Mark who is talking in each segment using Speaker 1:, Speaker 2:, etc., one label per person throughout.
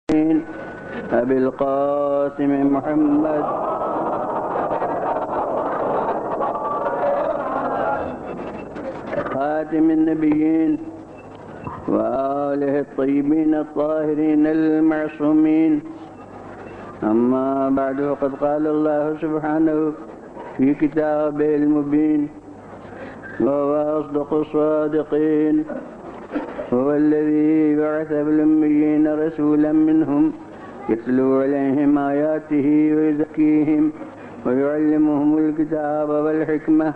Speaker 1: أبي القاسم محمد خاتم النبيين وآله الطيبين الطاهرين المعصومين. أما بعد، فقد قال الله سبحانه في كتابه المبين وهو أصدق الصادقين: هو الذي بعث في الأميين رسولا منهم يتلو عليهم آياته ويزكيهم ويعلمهم الكتاب والحكمة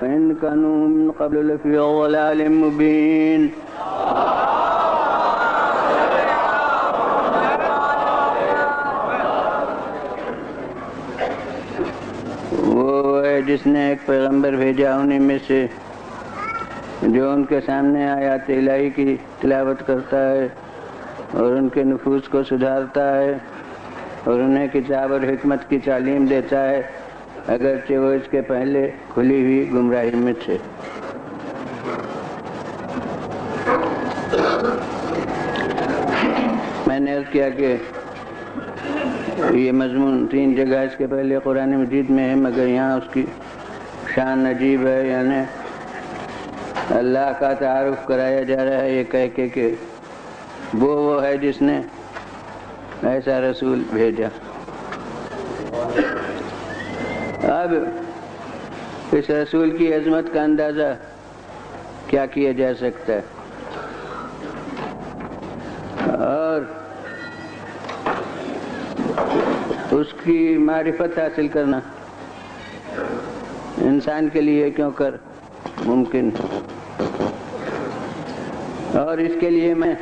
Speaker 1: وإن كانوا من قبل لفي ضلال مبين. وہ ہے جس نے ایک پیغمبر بھیجا انہیں میں سے جو ان کے سامنے آیات الہی کی تلاوت کرتا ہے اور ان کے نفوس کو سدھارتا ہے اور انہیں کتاب اور حکمت کی تعلیم دیتا ہے، اگرچہ وہ اس کے پہلے کھلی ہوئی گمراہی میں تھے۔ میں نے عرض کیا کہ یہ مضمون 3 جگہ اس کے پہلے قرآن مجید میں ہے، مگر یہاں اس کی شان عجیب ہے، یعنی اللہ کا تعارف کرایا جا رہا ہے یہ کہہ کے کہ وہ ہے جس نے ایسا رسول بھیجا۔ اب اس رسول کی عظمت کا اندازہ کیا کیا جا سکتا ہے، اور اس کی معرفت حاصل کرنا انسان کے لیے کیوں کر ممکن، اور اس کے لیے میں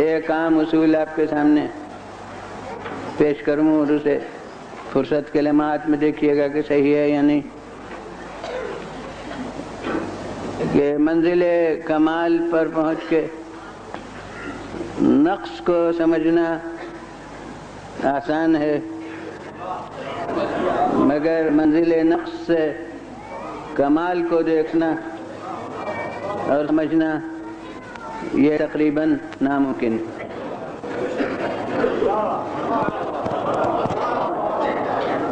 Speaker 1: ایک عام اصول آپ کے سامنے پیش کروں اور اسے فرصت کے لمحات میں دیکھیے گا کہ صحیح ہے یا نہیں، کہ منزل کمال پر پہنچ کے نقص کو سمجھنا آسان ہے، مگر منزل نقص سے کمال کو دیکھنا اور سمجھنا یہ تقریباً ناممکن۔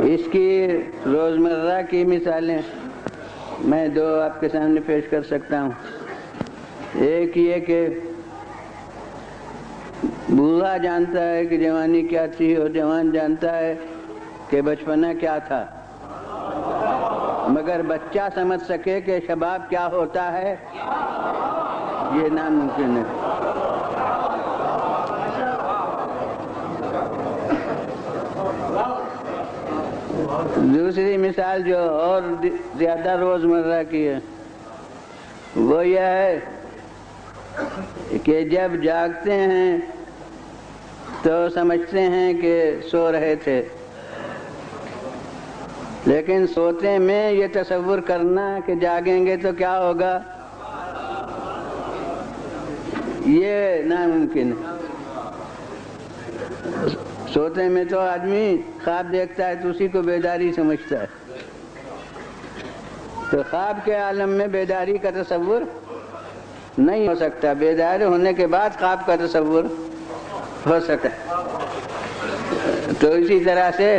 Speaker 1: اس کی روزمرہ کی مثالیں میں 2 آپ کے سامنے پیش کر سکتا ہوں۔ ایک یہ کہ بوڑھا جانتا ہے کہ جوانی کیا تھی اور جوان جانتا ہے کہ بچپنا کیا تھا، مگر بچہ سمجھ سکے کہ شباب کیا ہوتا ہے یہ ناممکن ہے۔ دوسری مثال جو اور زیادہ روزمرہ کی ہے وہ یہ ہے کہ جب جاگتے ہیں تو سمجھتے ہیں کہ سو رہے تھے، لیکن سوتے میں یہ تصور کرنا کہ جاگیں گے تو کیا ہوگا یہ ناممکن ہے۔ سوتے میں تو آدمی خواب دیکھتا ہے تو اسی کو بیداری سمجھتا ہے، تو خواب کے عالم میں بیداری کا تصور نہیں ہو سکتا، بیدار ہونے کے بعد خواب کا تصور ہو سکتا ہے۔ تو اسی طرح سے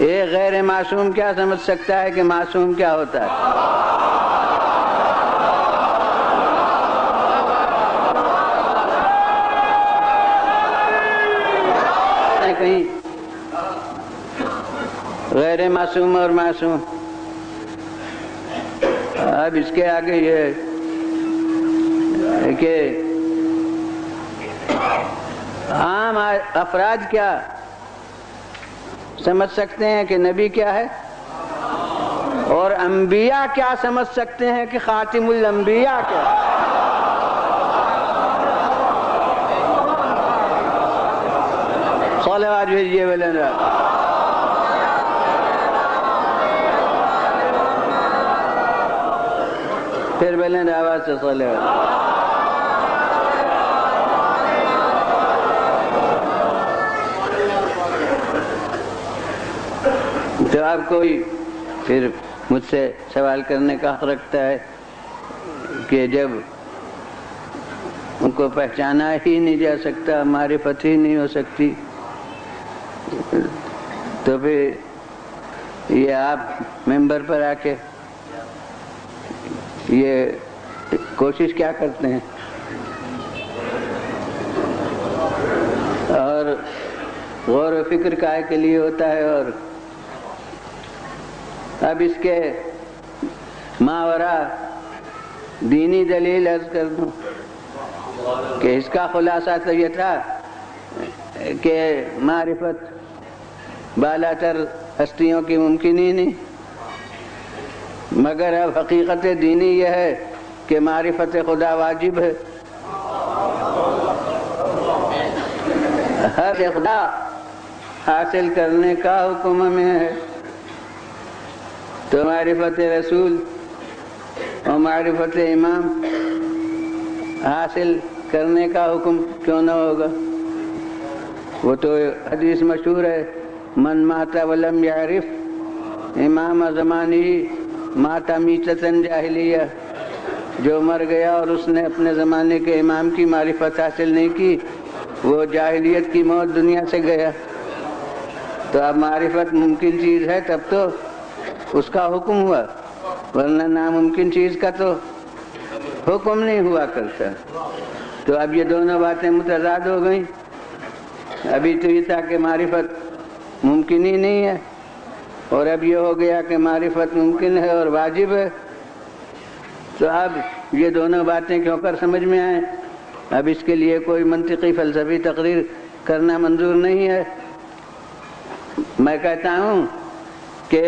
Speaker 1: ایک غیر معصوم کیا سمجھ سکتا ہے کہ معصوم کیا ہوتا ہے؟ کہیں غیر معصوم اور معصوم۔ اب اس کے آگے یہ کہ عام افراد کیا سمجھ سکتے ہیں کہ نبی کیا ہے، اور انبیاء کیا سمجھ سکتے ہیں کہ خاتم الانبیاء کیا ہے۔ صلوات بھیجیے بلند، پھر بلند آواز سے صلوات۔ تو آپ کوئی پھر مجھ سے سوال کرنے کا حق رکھتا ہے کہ جب ان کو پہچانا ہی نہیں جا سکتا، معرفت ہی نہیں ہو سکتی، تو پھر یہ آپ ممبر پر آ کے یہ کوشش کیا کرتے ہیں؟ اور غور و فکر کائے کے لیے ہوتا ہے. اور اب اس کے ماورا دینی دلیل عرض کر دوں کہ اس کا خلاصہ تو یہ تھا کہ معرفت بالا تر ہستیوں کی ممکن ہی نہیں، مگر اب حقیقت دینی یہ ہے کہ معرفت خدا واجب ہے. ہر خدا حاصل کرنے کا حکم ہمیں ہے، تو معرفت رسول اور معرفت امام حاصل کرنے کا حکم کیوں نہ ہوگا؟ وہ تو حدیث مشہور ہے، من مات ولم یعرف امام زمانی مات میتۃ جاہلیہ. جو مر گیا اور اس نے اپنے زمانے کے امام کی معرفت حاصل نہیں کی، وہ جاہلیت کی موت دنیا سے گیا. تو اب معرفت ممکن چیز ہے تب تو اس کا حکم ہوا، ورنہ ناممکن چیز کا تو حکم نہیں ہوا کرتا. تو اب یہ دونوں باتیں متضاد ہو گئیں. ابھی تو یہ تھا کہ معرفت ممکن ہی نہیں ہے، اور اب یہ ہو گیا کہ معرفت ممکن ہے اور واجب ہے. تو اب یہ دونوں باتیں کیوں کر سمجھ میں آئیں؟ اب اس کے لیے کوئی منطقی فلسفی تقریر کرنا منظور نہیں ہے. میں کہتا ہوں کہ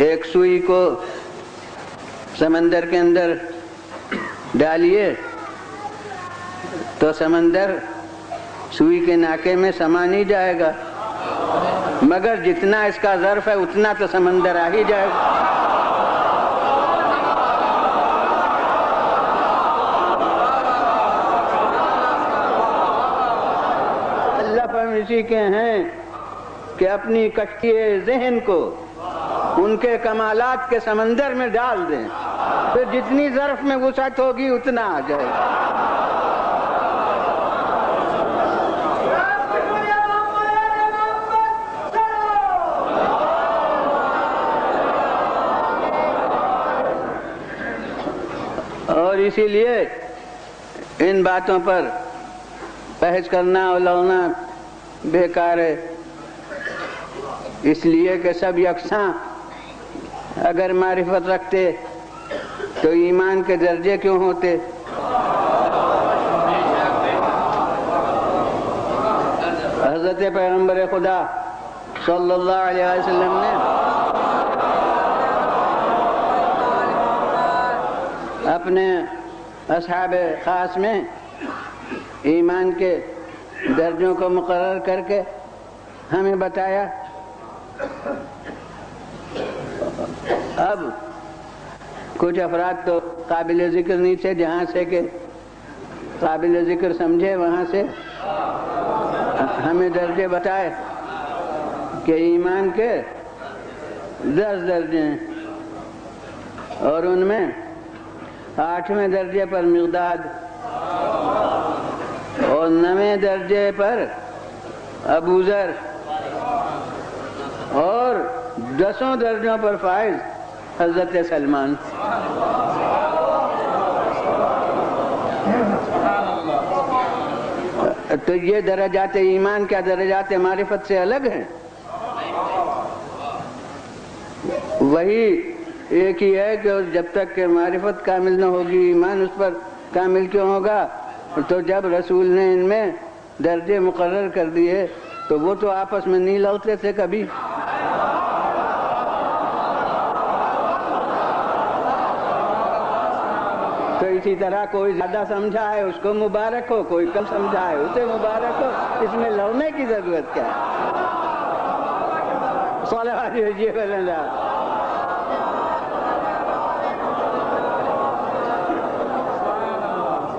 Speaker 1: ایک سوئی کو سمندر کے اندر ڈالیے تو سمندر سوئی کے ناکے میں سما نہیں جائے گا، مگر جتنا اس کا ظرف ہے اتنا تو سمندر آ ہی جائے گا. اللہ پر اسی کے ہیں کہ اپنی کشتی ذہن کو ان کے کمالات کے سمندر میں ڈال دیں، پھر جتنی ظرف میں وسعت ہوگی اتنا آ جائے گا. اور اسی لیے ان باتوں پر بحث کرنا اور لڑنا بیکار ہے، اس لیے کہ سب یکساں اگر معرفت رکھتے تو ایمان کے درجے کیوں ہوتے؟ حضرت پیغمبر خدا صلی اللہ علیہ وسلم نے اپنے اصحاب خاص میں ایمان کے درجوں کو مقرر کر کے ہمیں بتایا. اب کچھ افراد تو قابل ذکر نہیں تھے، جہاں سے کہ قابل ذکر سمجھے وہاں سے ہمیں درجے بتائے کہ ایمان کے 10 درجے ہیں، اور ان میں 8ویں درجے پر مقداد اور 9ویں درجے پر ابو ذر اور 10 درجوں پر فائز حضرت سلمان. تو یہ درجات ایمان کیا درجات معرفت سے الگ ہیں؟ وہی ایک ہی ہے کہ جب تک کہ معرفت کامل نہ ہوگی ایمان اس پر کامل کیوں ہوگا؟ تو جب رسول نے ان میں درجے مقرر کر دیے تو وہ تو آپس میں نہیں لڑتے تھے کبھی. تو اسی طرح کوئی زیادہ سمجھا ہے اس کو مبارک ہو، کوئی کم سمجھا ہے اسے مبارک ہو. اس میں لڑنے کی ضرورت کیا ہے؟ صلوات بھیجیے اللہ.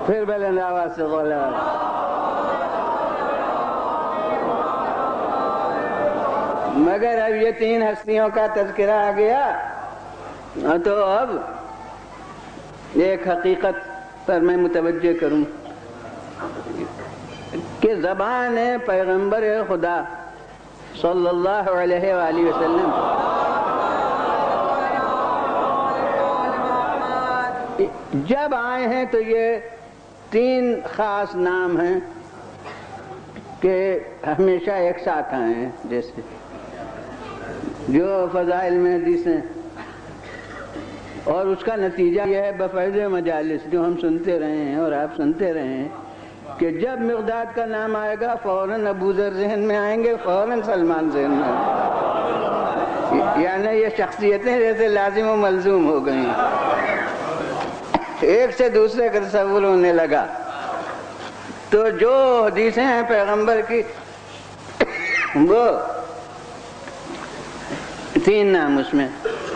Speaker 1: پھر بلند آواز سے صلوات. مگر اب یہ 3 ہستیوں کا تذکرہ آ گیا تو اب ایک حقیقت پر میں متوجہ کروں کہ زبان پیغمبر خدا صلی اللہ علیہ وآلہ وسلم جب آئے ہیں تو یہ 3 خاص نام ہیں کہ ہمیشہ ایک ساتھ آئے ہیں، جیسے جو فضائل میں حدیث ہیں، اور اس کا نتیجہ یہ ہے بفیض مجالس جو ہم سنتے رہے ہیں اور آپ سنتے رہے ہیں کہ جب مقداد کا نام آئے گا فوراً ابو ذر ذہن میں آئیں گے، فوراً سلمان ذہن میں آئیں گے، یعنی یہ شخصیتیں جیسے لازم و ملزوم ہو گئی، ایک سے دوسرے کا تصور ہونے لگا۔ تو جو حدیثیں ہیں پیغمبر کی وہ 3 نام اس میں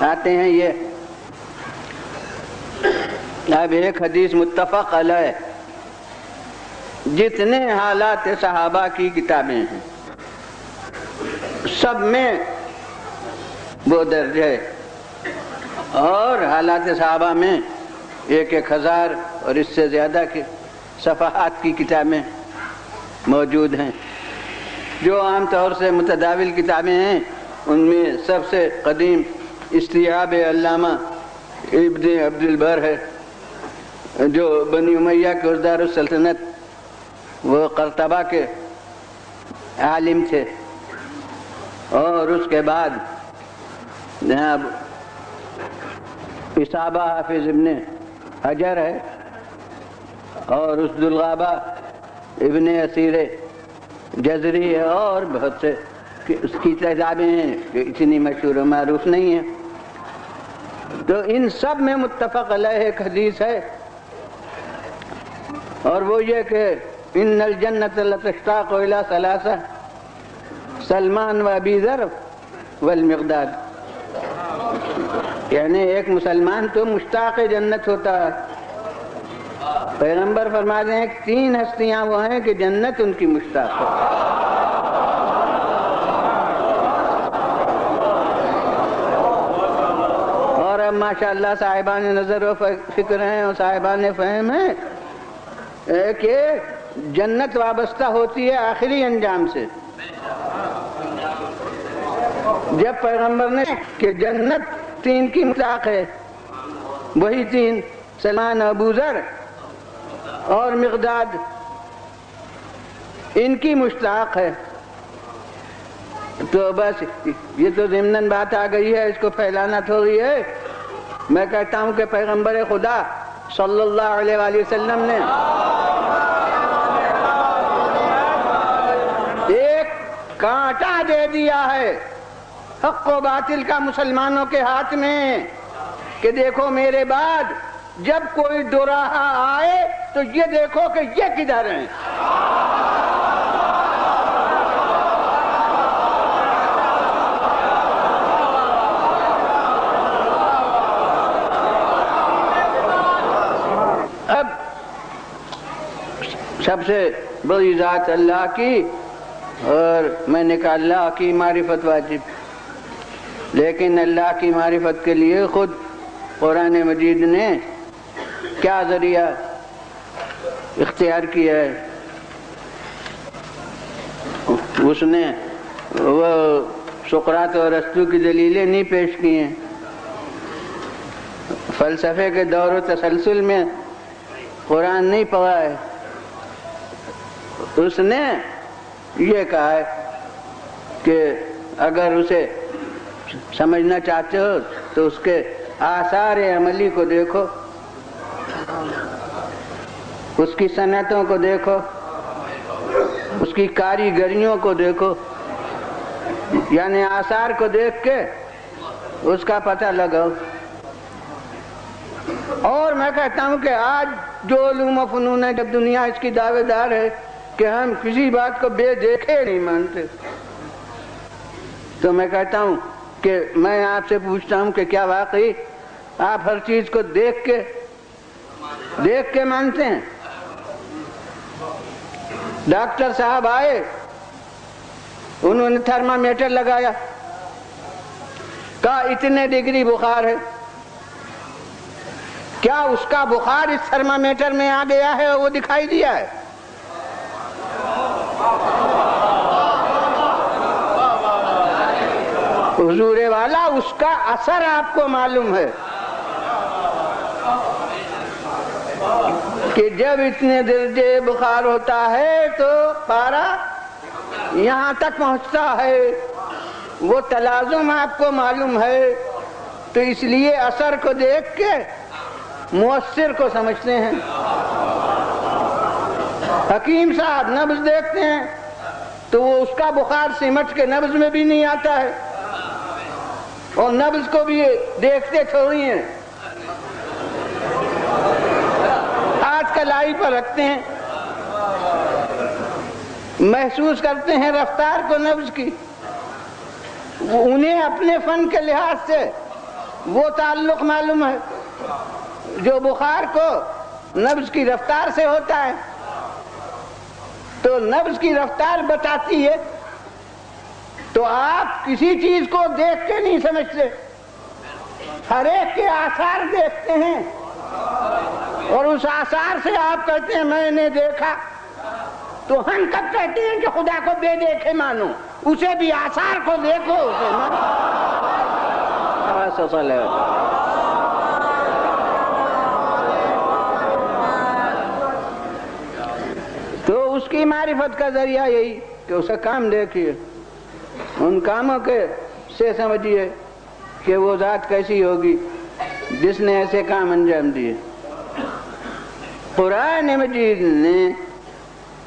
Speaker 1: آتے ہیں۔ یہ اب ایک حدیث متفق علیہ، جتنے حالات صحابہ کی کتابیں ہیں سب میں وہ درج ہے، اور حالات صحابہ میں 1,000 اور اس سے زیادہ کی صفحات کی کتابیں موجود ہیں۔ جو عام طور سے متداول کتابیں ہیں ان میں سب سے قدیم استیعاب علامہ ابن عبد البر ہے، جو بنی امیہ کے دار السلطنت، وہ قرطبہ کے عالم تھے، اور اس کے بعد جناب اصابہ حافظ ابن حجر ہے، اور اسد الغابہ ابن اسیر جزری ہے، اور بہت سے اس کی کتابیں ہیں جو اتنی مشہور و معروف نہیں ہیں۔ تو ان سب میں متفق علیہ ایک حدیث ہے، اور وہ یہ کہ ان الجنۃ لتشتاق الی 3 سلمان و ابی ذر والمقداد، یعنی ایک مسلمان تو مشتاق جنت ہوتا ہے۔ پیغمبر فرماتے ہیں کہ 3 ہستیاں وہ ہیں کہ جنت ان کی مشتاق ہے۔ اور اب ماشاءاللہ صاحبان نظر و فکر ہیں اور صاحبان فہم ہیں کہ جنت وابستہ ہوتی ہے آخری انجام سے۔ جب پیغمبر نے کہ جنت 3 کی مشتاق ہے، وہی 3 سلمان، ابو ذر اور مقداد ان کی مشتاق ہے، تو بس یہ تو ضمناً بات آ گئی ہے، اس کو پھیلانا تھوڑی ہے۔ میں کہتا ہوں کہ پیغمبر خدا صلی اللہ علیہ وآلہ وسلم نے ایک کانٹا دے دیا ہے حق و باطل کا مسلمانوں کے ہاتھ میں، کہ دیکھو میرے بعد جب کوئی دوراہا آئے تو یہ دیکھو کہ یہ کدھر ہیں۔ اب سب سے بڑی ذات اللہ کی، اور میں نے کہا اللہ کی معرفت واجب، لیکن اللہ کی معرفت کے لیے خود قرآن مجید نے کیا ذریعہ اختیار کیا ہے؟ اس نے وہ سقراط اور ارسطو کی دلیلیں نہیں پیش کی ہیں، فلسفے کے دور و تسلسل میں قرآن نہیں پڑھا ہے۔ اس نے یہ کہا ہے کہ اگر اسے سمجھنا چاہتے ہو تو اس کے آثار عملی کو دیکھو، اس کی صنعتوں کو دیکھو، اس کی کاریگریوں کو دیکھو، یعنی آثار کو دیکھ کے اس کا پتہ لگاؤ۔ اور میں کہتا ہوں کہ آج جو علوم و فنون ہے، جب دنیا اس کی دعوے دار ہے کہ ہم کسی بات کو بے دیکھے نہیں مانتے، تو میں کہتا ہوں کہ میں آپ سے پوچھتا ہوں کہ کیا واقعی آپ ہر چیز کو دیکھ کے مانتے ہیں؟ ڈاکٹر صاحب آئے، انہوں نے تھرمامیٹر لگایا، کہا اتنے ڈگری بخار ہے، کیا اس کا بخار اس تھرمامیٹر میں آ گیا ہے اور وہ دکھائی دیا ہے؟ حضور والا اس کا اثر آپ کو معلوم ہے کہ جب اتنے درجے بخار ہوتا ہے تو پارا یہاں تک پہنچتا ہے، وہ تلازم آپ کو معلوم ہے، تو اس لیے اثر کو دیکھ کے مؤثر کو سمجھتے ہیں۔ حکیم صاحب نبض دیکھتے ہیں تو وہ اس کا بخار سمٹ کے نبض میں بھی نہیں آتا ہے، اور نبض کو بھی دیکھتے تھوڑی ہیں، ہاتھ کلائی پر رکھتے ہیں، محسوس کرتے ہیں رفتار کو نبض کی۔ انہیں اپنے فن کے لحاظ سے وہ تعلق معلوم ہے جو بخار کو نبض کی رفتار سے ہوتا ہے، تو نبض کی رفتار بتاتی ہے، تو آپ کسی چیز کو دیکھ کے نہیں سمجھتے، ہر ایک کے آثار دیکھتے ہیں، اور اس آثار سے آپ کہتے ہیں میں نے دیکھا۔ تو ہم کب کہتے ہیں کہ خدا کو بے دیکھے مانو؟ اسے بھی آثار کو دیکھو، اسے مانو۔ تو اس کی معرفت کا ذریعہ یہی کہ اسے کام دیکھیے، ان کاموں کے سے سمجھیے کہ وہ ذات کیسی ہوگی جس نے ایسے کام انجام دیے۔ قرآن مجید نے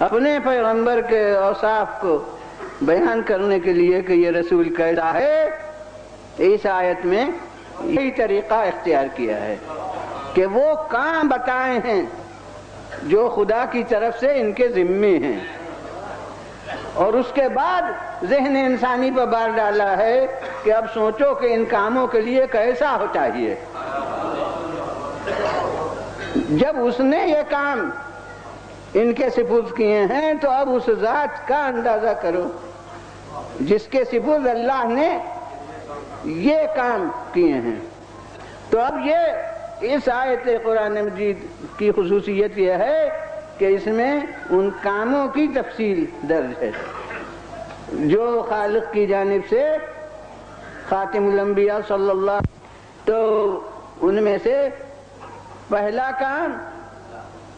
Speaker 1: اپنے پیغمبر کے اوصاف کو بیان کرنے کے لیے کہ یہ رسول کیسا ہے، اس آیت میں یہی طریقہ اختیار کیا ہے کہ وہ کام بتائے ہیں جو خدا کی طرف سے ان کے ذمے ہیں، اور اس کے بعد ذہن انسانی پر بار ڈالا ہے کہ اب سوچو کہ ان کاموں کے لیے کیسا ہو چاہیے۔ جب اس نے یہ کام ان کے سپرد کیے ہیں تو اب اس ذات کا اندازہ کرو جس کے سپرد اللہ نے یہ کام کیے ہیں۔ تو اب یہ اس آیت قرآن مجید کی خصوصیت یہ ہے کہ اس میں ان کاموں کی تفصیل درج ہے جو خالق کی جانب سے خاتم الانبیاء صلی اللہ علیہ وسلم۔ تو ان میں سے پہلا کام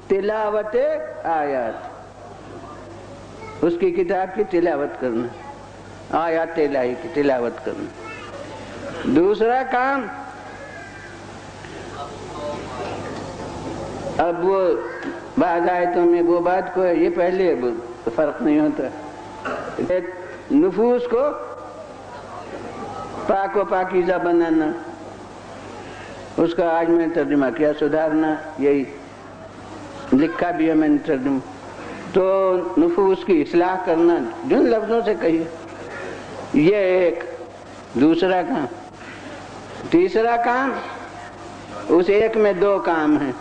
Speaker 1: تلاوت آیات، اس کی کتاب کی تلاوت کرنا، آیات الہی کی تلاوت کرنا۔ دوسرا کام، اب وہ بعض آیتوں میں وہ بات کو یہ پہلے فرق نہیں ہوتا، نفوس کو پاک و پاکیزہ بنانا، اس کا آج میں ترجمہ کیا، سدھارنا، یہی لکھا بھی ہے میں نے ترجمہ۔ تو نفوس کی اصلاح کرنا جن لفظوں سے کہیے، یہ ایک دوسرا کام۔ تیسرا کام، اس ایک میں دو کام ہیں،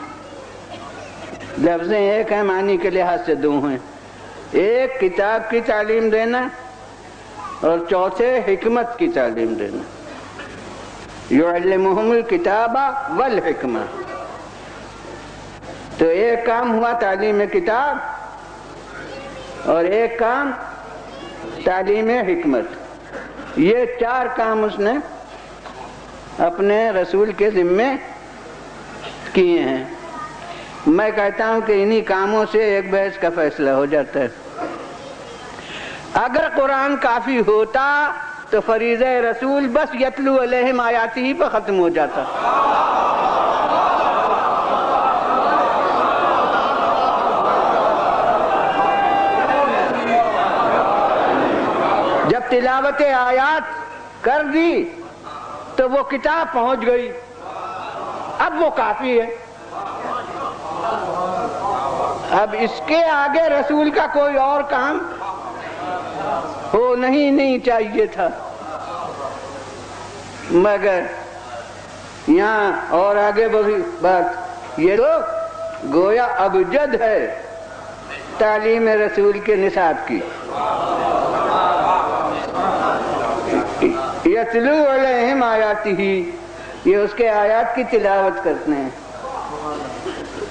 Speaker 1: لفظیں ایک ہیں معنی کے لحاظ سے دو ہیں، ایک کتاب کی تعلیم دینا اور چوتھے حکمت کی تعلیم دینا۔ یعلمہم الکتاب والحکمہ، تو ایک کام ہوا تعلیم کتاب اور ایک کام تعلیم حکمت۔ یہ چار کام اس نے اپنے رسول کے ذمے کیے ہیں۔ میں کہتا ہوں کہ انہی کاموں سے ایک بحث کا فیصلہ ہو جاتا ہے۔ اگر قرآن کافی ہوتا تو فریضہ رسول بس یتلو علیہم آیاتہ ہی پر ختم ہو جاتا۔ جب تلاوت آیات کر دی تو وہ کتاب پہنچ گئی، اب وہ کافی ہے۔ اب اس کے آگے رسول کا کوئی اور کام ہو نہیں چاہیے تھا، مگر یہاں اور آگے بڑھی بات، یہ تو گویا ابجد ہے تعلیم رسول کے نصاب کی۔ یتلو علیہم آیاتہ، یہ اس کے آیات کی تلاوت کرتے ہیں۔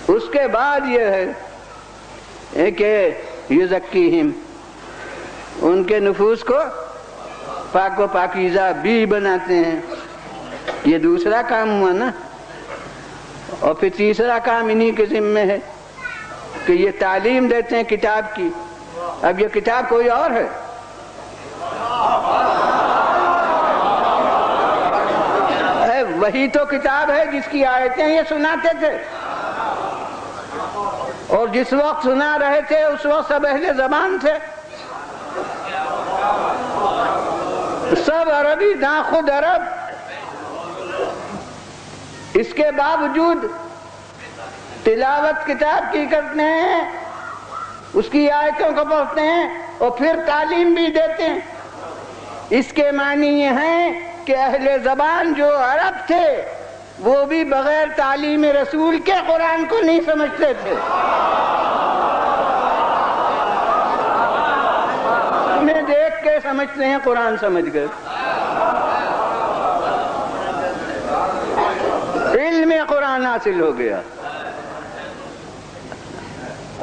Speaker 1: اس کے بعد یہ ہے کہ یزکیہم، ان کے نفوس کو پاک و پاکیزہ بھی بناتے ہیں. یہ دوسرا کام ہوا نا. اور پھر تیسرا کام انہی کے ذمہ ہے کہ یہ تعلیم دیتے ہیں کتاب کی. اب یہ کتاب کوئی اور ہے. وہی تو کتاب ہے جس کی آیتیں یہ سناتے تھے، اور جس وقت سنا رہے تھے اس وقت سب اہل زبان تھے، سب عربی، نہ خود عرب. اس کے باوجود تلاوت کتاب کی کرتے ہیں، اس کی آیتوں کو پڑھتے ہیں اور پھر تعلیم بھی دیتے ہیں. اس کے معنی یہ ہیں کہ اہل زبان جو عرب تھے وہ بھی بغیر تعلیم رسول کے قرآن کو نہیں سمجھتے تھے. انہیں دیکھ کے سمجھتے ہیں قرآن سمجھ گئے. علم قرآن حاصل ہو گیا.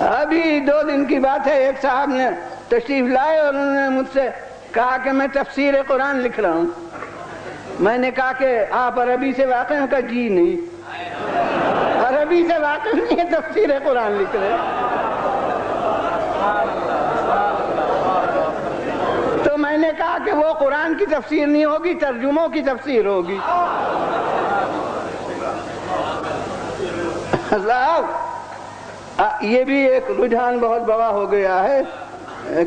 Speaker 1: ابھی 2 دن کی بات ہے، ایک صاحب نے تشریف لائے اور انہوں نے مجھ سے کہا کہ میں تفسیر قرآن لکھ رہا ہوں. میں نے کہا کہ آپ عربی سے واقف ہیں؟ کہا جی نہیں، عربی سے واقف نہیں ہے، تفسیر قرآن لکھ رہے. تو میں نے کہا کہ وہ قرآن کی تفسیر نہیں ہوگی، ترجموں کی تفسیر ہوگی. صاحب یہ بھی ایک رجحان بہت بڑا ہو گیا ہے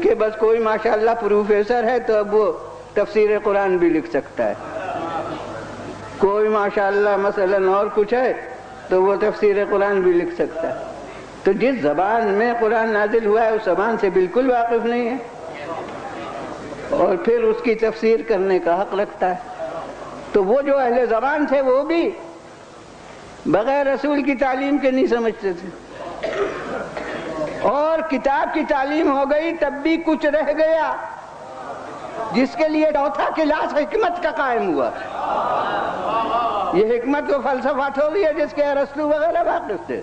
Speaker 1: کہ بس کوئی ماشاءاللہ پروفیسر ہے تو اب وہ تفسیر قرآن بھی لکھ سکتا ہے. کوئی ماشاءاللہ مثلا اور کچھ ہے تو وہ تفسیر قرآن بھی لکھ سکتا ہے. تو جس زبان میں قرآن نازل ہوا ہے اس زبان سے بالکل واقف نہیں ہے اور پھر اس کی تفسیر کرنے کا حق رکھتا ہے. تو وہ جو اہل زبان تھے وہ بھی بغیر رسول کی تعلیم کے نہیں سمجھتے تھے. اور کتاب کی تعلیم ہو گئی تب بھی کچھ رہ گیا جس کے لیے چوتھا کلاس حکمت کا قائم ہوا. یہ حکمت وہ فلسفہ تھوڑی ہے جس کے ارسطو وغیرہ واقف تھے.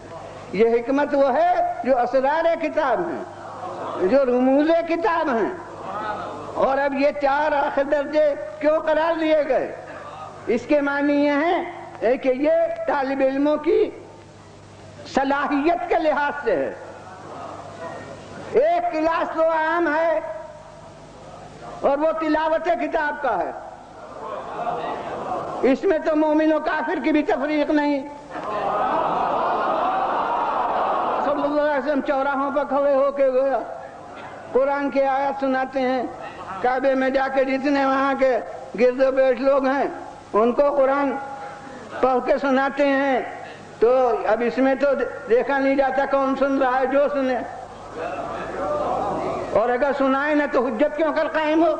Speaker 1: یہ حکمت وہ ہے جو اسرار کتاب ہیں، جو رموز کتاب ہیں. اور اب یہ 4 آخر درجے کیوں قرار دیے گئے؟ اس کے معنی یہ ہیں کہ یہ طالب علموں کی صلاحیت کے لحاظ سے ہے. ایک کلاس تو عام ہے اور وہ تلاوت کتاب کا ہے. اس میں تو مومن و کافر کی بھی تفریق نہیں. صلی اللہ علیہ وسلم چوراہوں پر کھڑے ہو کے گیا، قرآن کی آیات سناتے ہیں. کعبے میں جا کے جتنے وہاں کے گرد و پیش لوگ ہیں ان کو قرآن پڑھ کے سناتے ہیں. تو اب اس میں تو دیکھا نہیں جاتا کون سن رہا ہے، جو سنے. اور اگر سنائے نہ تو حجت کیوں کر قائم ہو؟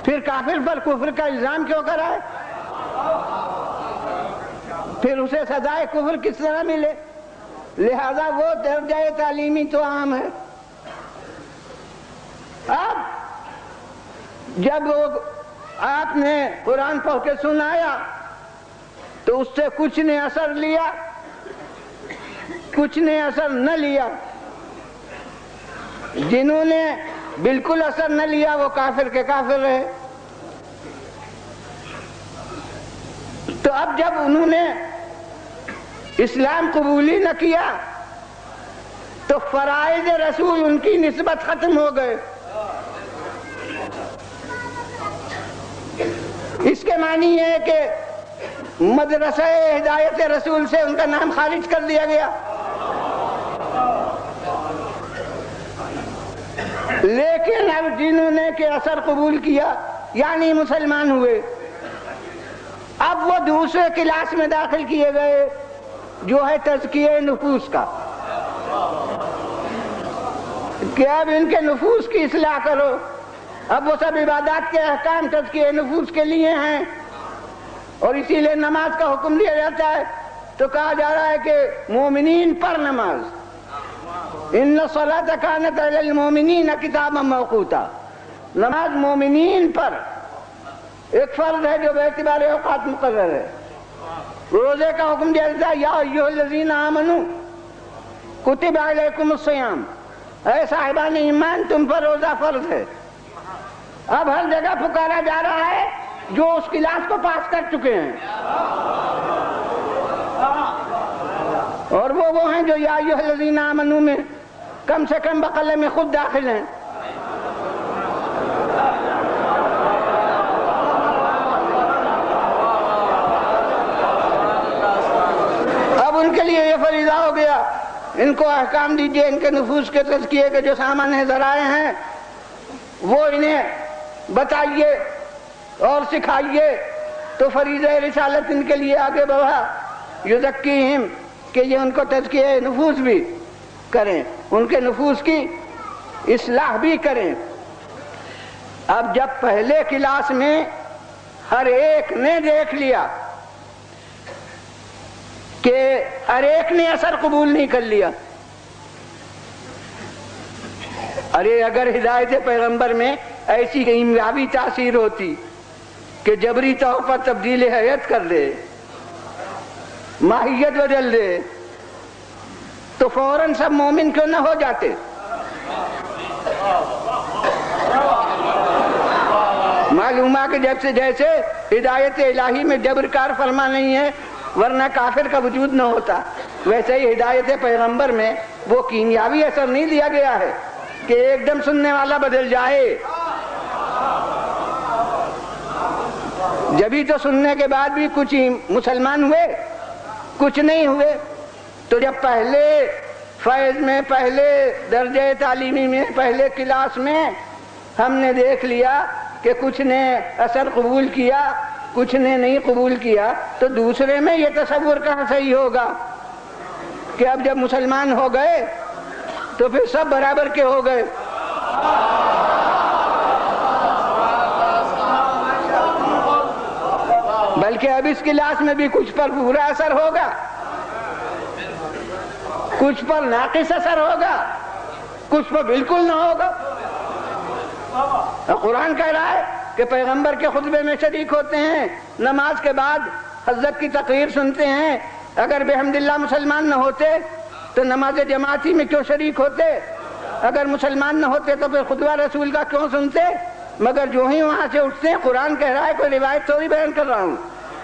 Speaker 1: پھر کافر پر کفر کا الزام کیوں کرائے؟ پھر اسے سزائے کفر کس طرح ملے؟ لہذا وہ درجہ تعلیمی تو عام ہے. اب جب آپ نے قرآن پڑھ کے سنایا تو اس سے کچھ نے اثر لیا، کچھ نے اثر نہ لیا. جنہوں نے بالکل اثر نہ لیا وہ کافر کے کافر رہے. تو اب جب انہوں نے اسلام قبول ہی نہ کیا تو فرائض رسول ان کی نسبت ختم ہو گئے. اس کے معنی یہ ہے کہ مدرسہ ہدایت رسول سے ان کا نام خارج کر دیا گیا. لیکن اب جنہوں نے کہ اثر قبول کیا یعنی مسلمان ہوئے، اب وہ دوسرے کلاس میں داخل کیے گئے جو ہے تزکیہ نفوس کا. کہ اب ان کے نفوس کی اصلاح کرو. اب وہ سب عبادات کے احکام تزکیہ نفوس کے لیے ہیں اور اسی لیے نماز کا حکم دیا جاتا ہے. تو کہا جا رہا ہے کہ مومنین پر نماز، ان الصلاۃ کانت علی المؤمنین کتابا موقوتا، نماز مومنین پر ایک فرض ہے جو باعتبار اوقات مقرر ہے. روزے کا حکم دیا جاتا ہے، یا ایھا الذین آمنوا کتب علیکم الصیام، اے صاحبان ایمان تم پر روزہ فرض ہے۔ اب ہر جگہ پکارا جا رہا ہے جو اس کلاس کو پاس کر چکے ہیں، اور وہ ہیں جو یا ایھا الذین آمنوا میں کم سے کم بقلہ میں خود داخل ہیں۔ اب ان کے لیے یہ فریضہ ہو گیا، ان کو احکام دیجئے، ان کے نفوس کے تزکیے کے جو سامان ذرائع ہیں وہ انہیں بتائیے اور سکھائیے۔ تو فریضہ رسالت ان کے لیے آگے بڑھا، یزکیہم، کہ یہ ان کو تزکیہ نفوس بھی کریں، ان کے نفوس کی اصلاح بھی کریں۔ اب جب پہلے کلاس میں ہر ایک نے دیکھ لیا کہ ہر ایک نے اثر قبول نہیں کر لیا، ارے اگر ہدایت پیغمبر میں ایسی کیمیاوی تاثیر ہوتی کہ جبری طور پر تبدیل حیت کر دے، ماہیت بدل دے، تو فوراً سب مومن کیوں نہ ہو جاتے؟ معلوم ہے کہ جیسے ہدایت الہی میں جبر کار فرما نہیں ہے ورنہ کافر کا وجود نہ ہوتا، ویسے ہی ہدایت پیغمبر میں وہ کیمیاوی اثر نہیں دیا گیا ہے کہ ایک دم سننے والا بدل جائے۔ جبھی تو سننے کے بعد بھی کچھ مسلمان ہوئے، کچھ نہیں ہوئے۔ تو جب پہلے فیض میں، پہلے درجہ تعلیمی میں، پہلے کلاس میں ہم نے دیکھ لیا کہ کچھ نے اثر قبول کیا، کچھ نے نہیں قبول کیا، تو دوسرے میں یہ تصور کہاں صحیح ہوگا کہ اب جب مسلمان ہو گئے تو پھر سب برابر کے ہو گئے۔ بلکہ اب اس کلاس میں بھی کچھ پر پورا اثر ہوگا، کچھ پر ناقص اثر ہوگا، کچھ پر بالکل نہ ہوگا۔ قرآن کہہ رہا ہے کہ پیغمبر کے خطبے میں شریک ہوتے ہیں، نماز کے بعد حضرت کی تقریر سنتے ہیں، اگر بحمد اللہ مسلمان نہ ہوتے تو نماز جماعتی میں کیوں شریک ہوتے؟ اگر مسلمان نہ ہوتے تو پھر خطبہ رسول کا کیوں سنتے؟ مگر جو ہی وہاں سے اٹھتے ہیں، قرآن کہہ رہا ہے، کوئی روایت تھوڑی بیان کر رہا ہوں،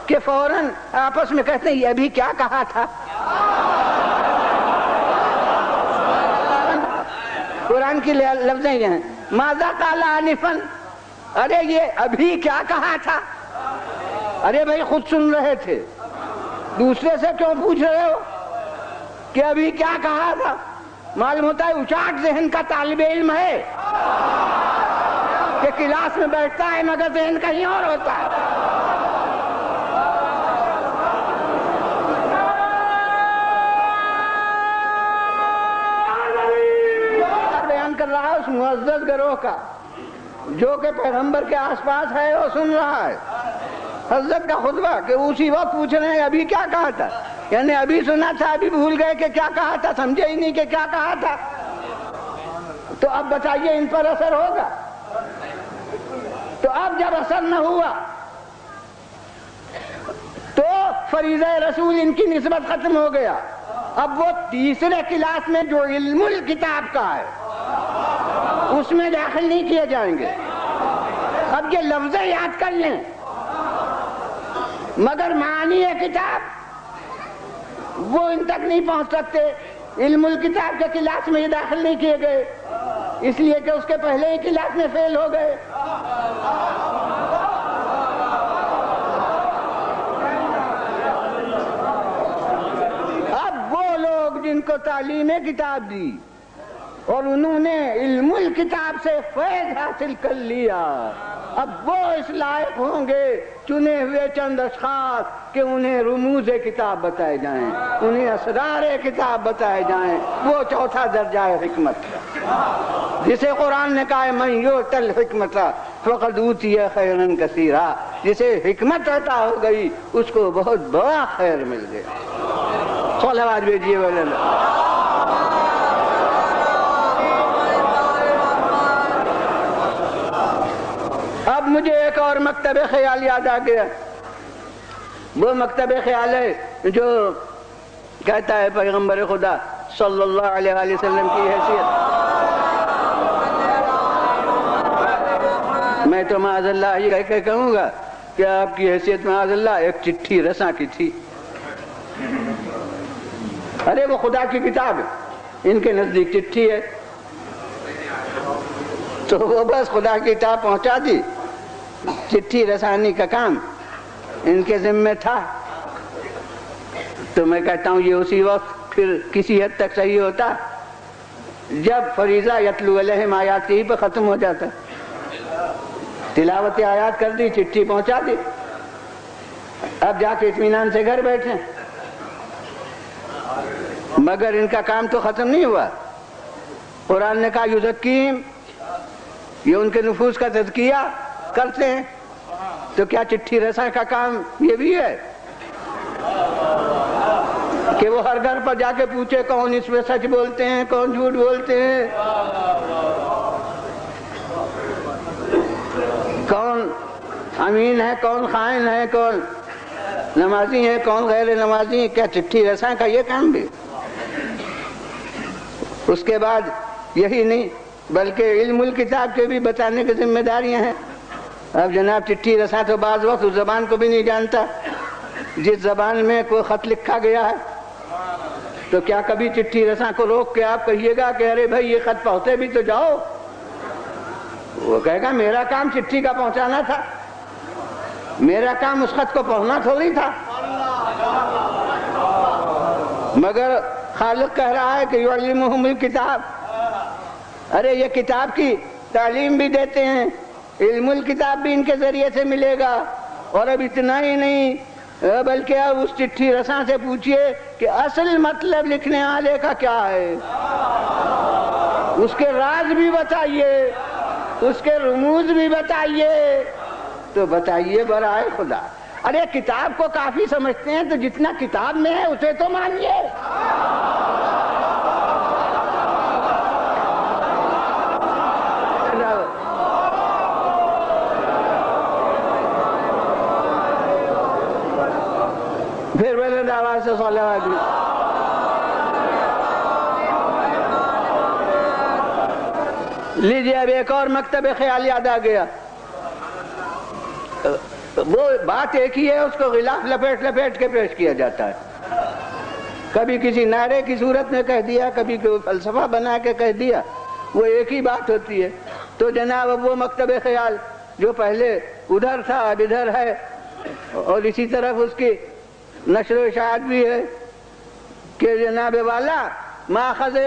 Speaker 1: کہ فوراً آپس میں کہتے ہیں یہ ابھی کیا کہا تھا۔ قرآن کی لفظیں یہ ہیں، ماذا قال آنفاً، ارے یہ ابھی کیا کہا تھا؟ ارے بھائی خود سن رہے تھے، دوسرے سے کیوں پوچھ رہے ہو کہ ابھی کیا کہا تھا؟ معلوم ہوتا ہے اچاٹ ذہن کا طالب علم ہے کہ کلاس میں بیٹھتا ہے مگر ذہن کہیں اور ہوتا ہے۔ بیان کر رہا ہے اس معزز گروہ کا جو کہ پیغمبر کے آس پاس ہے، وہ سن رہا ہے حضرت کا خطبہ، کہ اسی وقت پوچھ رہے ہیں ابھی کیا کہا تھا، یعنی ابھی سنا تھا، ابھی بھول گئے کہ کیا کہا تھا، سمجھے ہی نہیں کہ کیا کہا تھا۔ تو اب بتائیے ان پر اثر ہوگا؟ تو اب جب اثر نہ ہوا تو فریضہ رسول ان کی نسبت ختم ہو گیا۔ اب وہ تیسرے کلاس میں جو علم الکتاب کا ہے اس میں داخل نہیں کیے جائیں گے۔ اب یہ لفظیں یاد کر لیں مگر معانی کتاب وہ ان تک نہیں پہنچ سکتے۔ علم الکتاب کے کلاس میں یہ داخل نہیں کیے گئے اس لیے کہ اس کے پہلے ہی کلاس میں فیل ہو گئے۔ اب وہ لوگ جن کو تعلیم کتاب دی اور انہوں نے علم الکتاب سے فیض حاصل کر لیا، اب وہ اس لائق ہوں گے چنے ہوئے چند اشخاص کہ انہیں رموز کتاب بتائے جائیں، انہیں اسرار کتاب بتائے جائیں۔ وہ چوتھا درجہ ہے حکمت، جسے قرآن نے کہا ہے من یؤت الحکمت فقد اوتی خیرا کثیرا، جسے حکمت عطا ہو گئی اس کو بہت بڑا خیر مل گیا۔ صلوات بھیجیے والے۔ اب مجھے ایک اور مکتب خیال یاد آ گیا وہ مکتب خیال ہے جو کہتا ہے پیغمبر خدا صلی اللہ علیہ وآلہ وسلم کی حیثیت. میں تو معاذ اللہ یہ کہہ کے کہوں گا کہ آپ کی حیثیت معاذ اللہ ایک چٹھی رساں کی تھی. ارے وہ خدا کی کتاب ہے، ان کے نزدیک چٹھی ہے، تو وہ بس خدا کی کتاب پہنچا دی. چٹھی رسانی کا کام ان کے ذمہ تھا. تو میں کہتا ہوں یہ اسی وقت پھر کسی حد تک صحیح ہوتا جب فریضہ یتلو علیہم آیات ہی پہ ختم ہو جاتا. تلاوت آیات کر دی، چٹھی پہنچا دی، اب جا کے اطمینان سے گھر بیٹھے. مگر ان کا کام تو ختم نہیں ہوا. قرآن نے کہا یزکیم، یہ ان کے نفوس کا تزکیہ کرتے ہیں. تو کیا چٹھی رساں کا کام یہ بھی ہے کہ وہ ہر گھر پر جا کے پوچھے کون اس میں سچ بولتے ہیں، کون جھوٹ بولتے ہیں، کون امین ہے، کون خائن ہے، کون نمازی ہے، کون غیر نمازی؟ کیا چٹھی رساں کا یہ کام بھی؟ اس کے بعد یہی نہیں بلکہ علم الکتاب کے بھی بتانے کی ذمہ داریاں ہیں. اب جناب چٹھی رساں تو بعض وقت اس زبان کو بھی نہیں جانتا جس زبان میں کوئی خط لکھا گیا ہے. تو کیا کبھی چٹھی رساں کو روک کے آپ کہیے گا کہ ارے بھائی یہ خط پہنچے بھی تو جاؤ؟ وہ کہے گا میرا کام چٹھی کا پہنچانا تھا، میرا کام اس خط کو پڑھنا تھوڑی تھا. مگر خالق کہہ رہا ہے کہ یعلمہم الکتاب. ارے یہ کتاب کی تعلیم بھی دیتے ہیں، علم الکتاب بھی ان کے ذریعے سے ملے گا. اور اب اتنا ہی نہیں بلکہ اب اس چٹھی رساں سے پوچھئے کہ اصل مطلب لکھنے والے کا کیا ہے، اس کے راز بھی بتائیے، اس کے رموز بھی بتائیے. تو بتائیے برائے خدا. ارے کتاب کو کافی سمجھتے ہیں تو جتنا کتاب میں ہے اسے تو مانیے. پھر بلند آواز سے صلوات. لیجیے اب ایک اور مکتب خیال یاد آ گیا. وہ بات ایک ہی ہے، اس کو غلاف لپیٹ لپیٹ کے پیش کیا جاتا ہے. کبھی کسی نعرے کی صورت میں کہہ دیا، کبھی کوئی فلسفہ بنا کے کہہ دیا، وہ ایک ہی بات ہوتی ہے. تو جناب اب وہ مکتب خیال جو پہلے ادھر تھا اب ادھر ہے، اور اسی طرف اس کی نشر و اشاعت بھی ہے کہ جناب والا ماخذ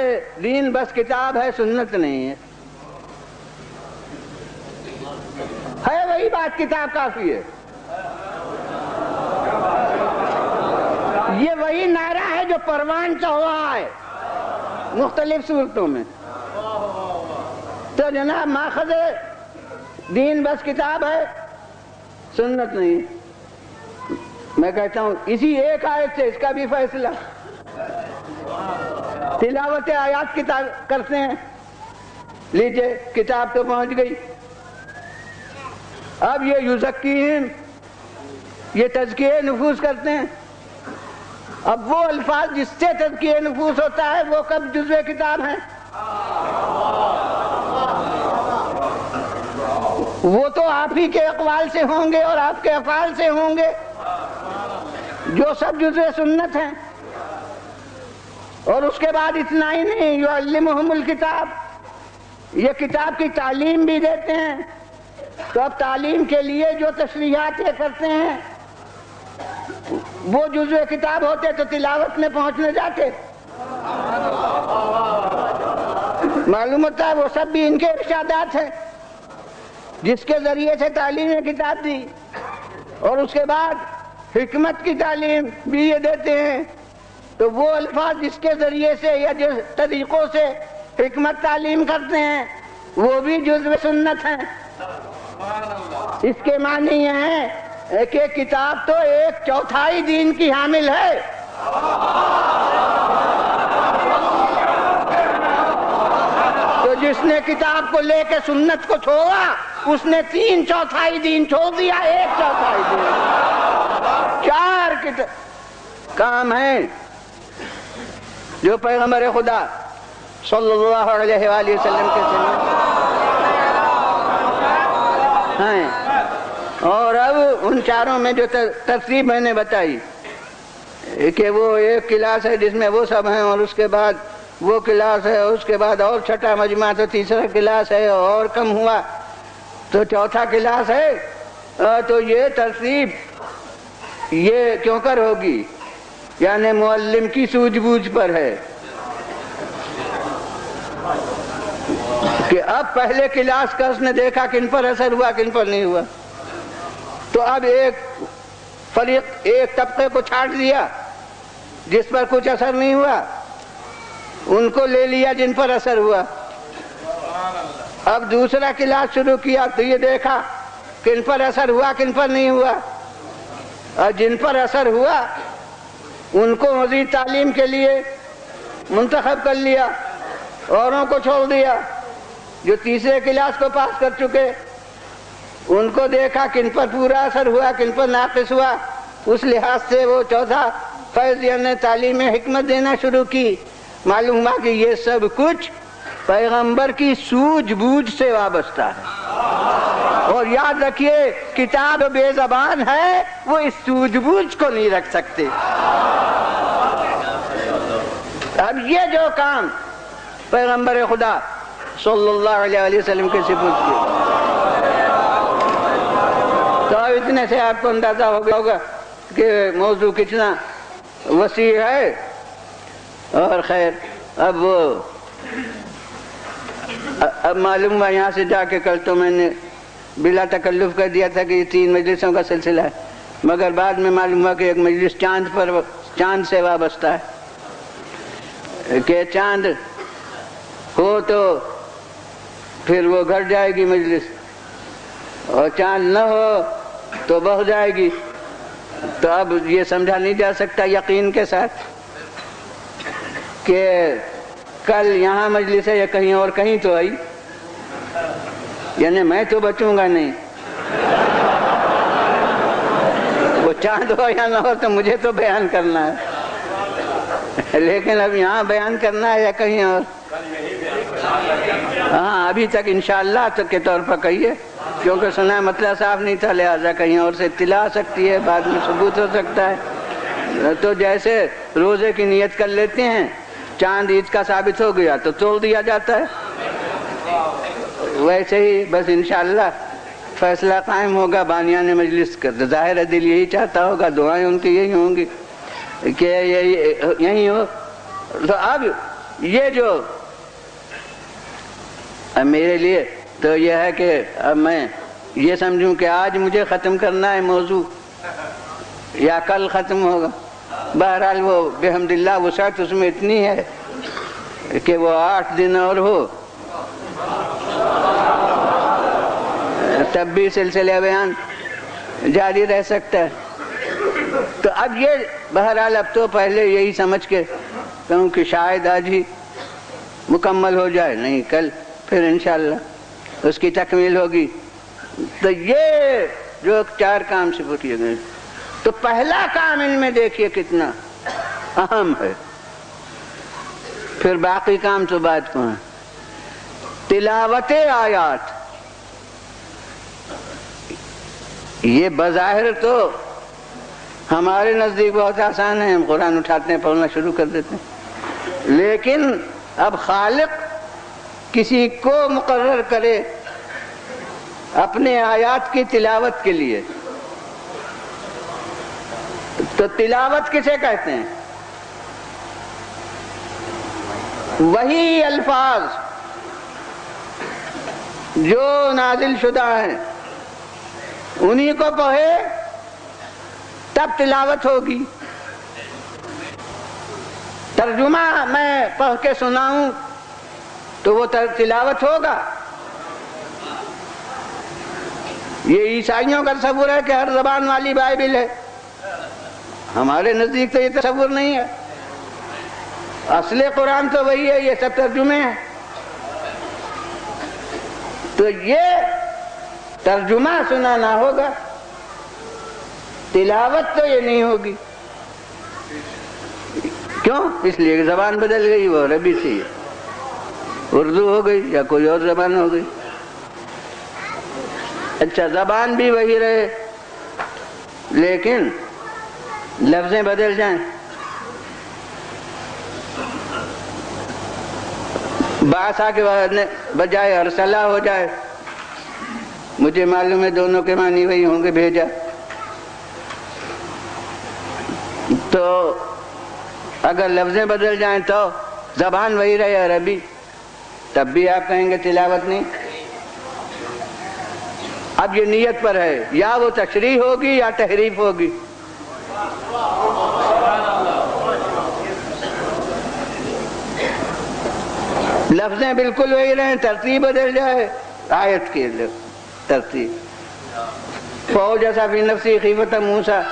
Speaker 1: دین بس کتاب ہے، سنت نہیں ہے. وہی بات، کتاب کافی ہے. یہ وہی نعرہ ہے جو پروان چڑھا ہے مختلف صورتوں میں. تو جناب ماخذ دین بس کتاب ہے، سنت نہیں. میں کہتا ہوں اسی ایک آیت سے اس کا بھی فیصلہ. تلاوت آیات کتاب کرتے ہیں، لیجئے کتاب تو پہنچ گئی. اب یہ یزکیم، یہ تزکیہ نفوس کرتے ہیں. اب وہ الفاظ جس سے تزکیہ نفوس ہوتا ہے وہ کب جزو کتاب ہیں؟ وہ تو آپ ہی کے اقوال سے ہوں گے اور آپ کے افعال سے ہوں گے جو سب جزو سنت ہیں. اور اس کے بعد اتنا ہی نہیں، یعلمہم الکتاب، یہ کتاب کی تعلیم بھی دیتے ہیں. تو اب تعلیم کے لیے جو تشریحات یہ کرتے ہیں وہ جزو کتاب ہوتے تو تلاوت میں پہنچنے جاتے. معلوم ہوتا ہے وہ سب بھی ان کے ارشادات ہیں جس کے ذریعے سے تعلیم کتاب دی. اور اس کے بعد حکمت کی تعلیم بھی یہ دیتے ہیں. تو وہ الفاظ جس کے ذریعے سے یا جس طریقوں سے حکمت تعلیم کرتے ہیں وہ بھی جزو سنت ہیں. اس کے معنی یہ ہے کہ کتاب تو 1/4 دین کی حامل ہے. تو جس نے کتاب کو لے کے سنت کو چھوڑا اس نے 3/4 دین چھوڑ دیا، 1/4 دین. کیا کام ہیں جو پیغمبر خدا صلی اللہ علیہ وآلہ وسلم کے سنت ہیں. اور اب ان چاروں میں جو ترتیب میں نے بتائی کہ وہ ایک کلاس ہے جس میں وہ سب ہیں، اور اس کے بعد وہ کلاس ہے، اس کے بعد اور چھٹا مجمع، تو تیسرا کلاس ہے، اور کم ہوا تو چوتھا کلاس ہے. تو یہ ترتیب یہ کیوں کر ہوگی؟ یعنی معلم کی سوجھ بوجھ پر ہے کہ اب پہلے کلاس کا اس نے دیکھا کن پر اثر ہوا کن پر نہیں ہوا، تو اب ایک فریق ایک طبقے کو چھاٹ دیا جس پر کچھ اثر نہیں ہوا، ان کو لے لیا جن پر اثر ہوا. اب دوسرا کلاس شروع کیا تو یہ دیکھا کن پر اثر ہوا کن پر نہیں ہوا، اور جن پر اثر ہوا ان کو مزید تعلیم کے لیے منتخب کر لیا، اوروں کو چھوڑ دیا. جو تیسرے کلاس کو پاس کر چکے ان کو دیکھا کن پر پورا اثر ہوا کن پر ناقص ہوا، اس لحاظ سے وہ چوتھا فیض یعنی تعلیم حکمت دینا شروع کی. معلوم ہوا کہ یہ سب کچھ پیغمبر کی سوجھ بوجھ سے وابستہ ہے. اور یاد رکھیے کتاب بے زبان ہے، وہ اس سوجھ بوجھ کو نہیں رکھ سکتے. اب یہ جو کام پیغمبر خدا صلی اللہ علیہ وسلم کے سپرد کیے، تو اتنے سے آپ کو اندازہ ہوگا کہ موضوع کتنا وسیع ہے. اور خیر اب معلوم ہوا یہاں سے جا کے کل تو میں نے بلا تکلف کر دیا تھا کہ یہ 3 مجلسوں کا سلسلہ ہے، مگر بعد میں معلوم ہوا کہ ایک مجلس چاند سے وابستہ ہے کہ چاند ہو تو پھر وہ گھٹ جائے گی مجلس، اور چاند نہ ہو تو بہہ جائے گی. تو اب یہ سمجھا نہیں جا سکتا یقین کے ساتھ کہ کل یہاں مجلس ہے یا کہیں اور کہیں تو آئی، یعنی میں تو بچوں گا نہیں. وہ چاند ہو یا نہ ہو تو مجھے تو بیان کرنا ہے، لیکن اب یہاں بیان کرنا ہے یا کہیں اور. ہاں ابھی تک انشاءاللہ تک کے طور پر کہیے، کیونکہ سنا مسئلہ صاف نہیں تھا، لہذا کہیں اور سے اطلاع آ سکتی ہے، بعد میں ثبوت ہو سکتا ہے. تو جیسے روزے کی نیت کر لیتے ہیں، چاند عید کا ثابت ہو گیا تو توڑ دیا جاتا ہے، ویسے ہی بس انشاءاللہ فیصلہ قائم ہوگا بانیان مجلس کا. ظاہر ہے دل یہی چاہتا ہوگا، دعائیں ان کی یہی ہوں گی کہ یہی ہو. تو اب یہ جو اب میرے لیے تو یہ ہے کہ اب میں یہ سمجھوں کہ آج مجھے ختم کرنا ہے موضوع یا کل ختم ہوگا. بہرحال وہ بحمداللہ وسعت اس میں اتنی ہے کہ وہ 8 دن اور ہو تب بھی سلسلہ بیان جاری رہ سکتا ہے. تو اب یہ بہرحال اب تو پہلے یہی سمجھ کے کہوں کہ شاید آج ہی مکمل ہو جائے، نہیں کل پھر انشاءاللہ اس کی تکمیل ہوگی. تو یہ جو 4 کام سے کیے گئے، تو پہلا کام ان میں دیکھیے کتنا اہم ہے، پھر باقی کام تو بعد کو ہیں. تلاوت آیات، یہ بظاہر تو ہمارے نزدیک بہت آسان ہے، ہم قرآن اٹھاتے ہیں پڑھنا شروع کر دیتے ہیں، لیکن اب خالق کسی کو مقرر کرے اپنے آیات کی تلاوت کے لیے، تو تلاوت کسے کہتے ہیں؟ وہی الفاظ جو نازل شدہ ہیں انہی کو پڑھے تب تلاوت ہوگی. ترجمہ میں پڑھ کے سناؤں تو وہ تلاوت ہوگا. یہ عیسائیوں کا تصور ہے کہ ہر زبان والی بائبل ہے، ہمارے نزدیک تو یہ تصور نہیں ہے. اصل قرآن تو وہی ہے، یہ سب ترجمے ہیں. تو یہ ترجمہ سنانا ہوگا، تلاوت تو یہ نہیں ہوگی. اس لیے کہ زبان بدل گئی، وہ عربی تھی، اردو ہو گئی یا کوئی اور زبان ہو گئی۔ اچھا، زبان بھی وہی رہے لیکن لفظیں بدل جائیں، باسا کے بجائے ارسلہ ہو جائے، مجھے معلوم ہے دونوں کے معنی وہی ہوں گے، بھیجا۔ تو اگر لفظیں بدل جائیں تو زبان وہی رہے عربی، تب بھی آپ کہیں گے تلاوت نہیں۔ اب یہ نیت پر ہے، یا وہ تشریح ہوگی یا تحریف ہوگی۔ لفظیں بالکل وہی رہیں، ترتیب بدل جائے، آیت کی ترتیب۔ فَأَوْجَسَ فِي نَفْسِهِ خِيفَةَ مُوسَىٰ۔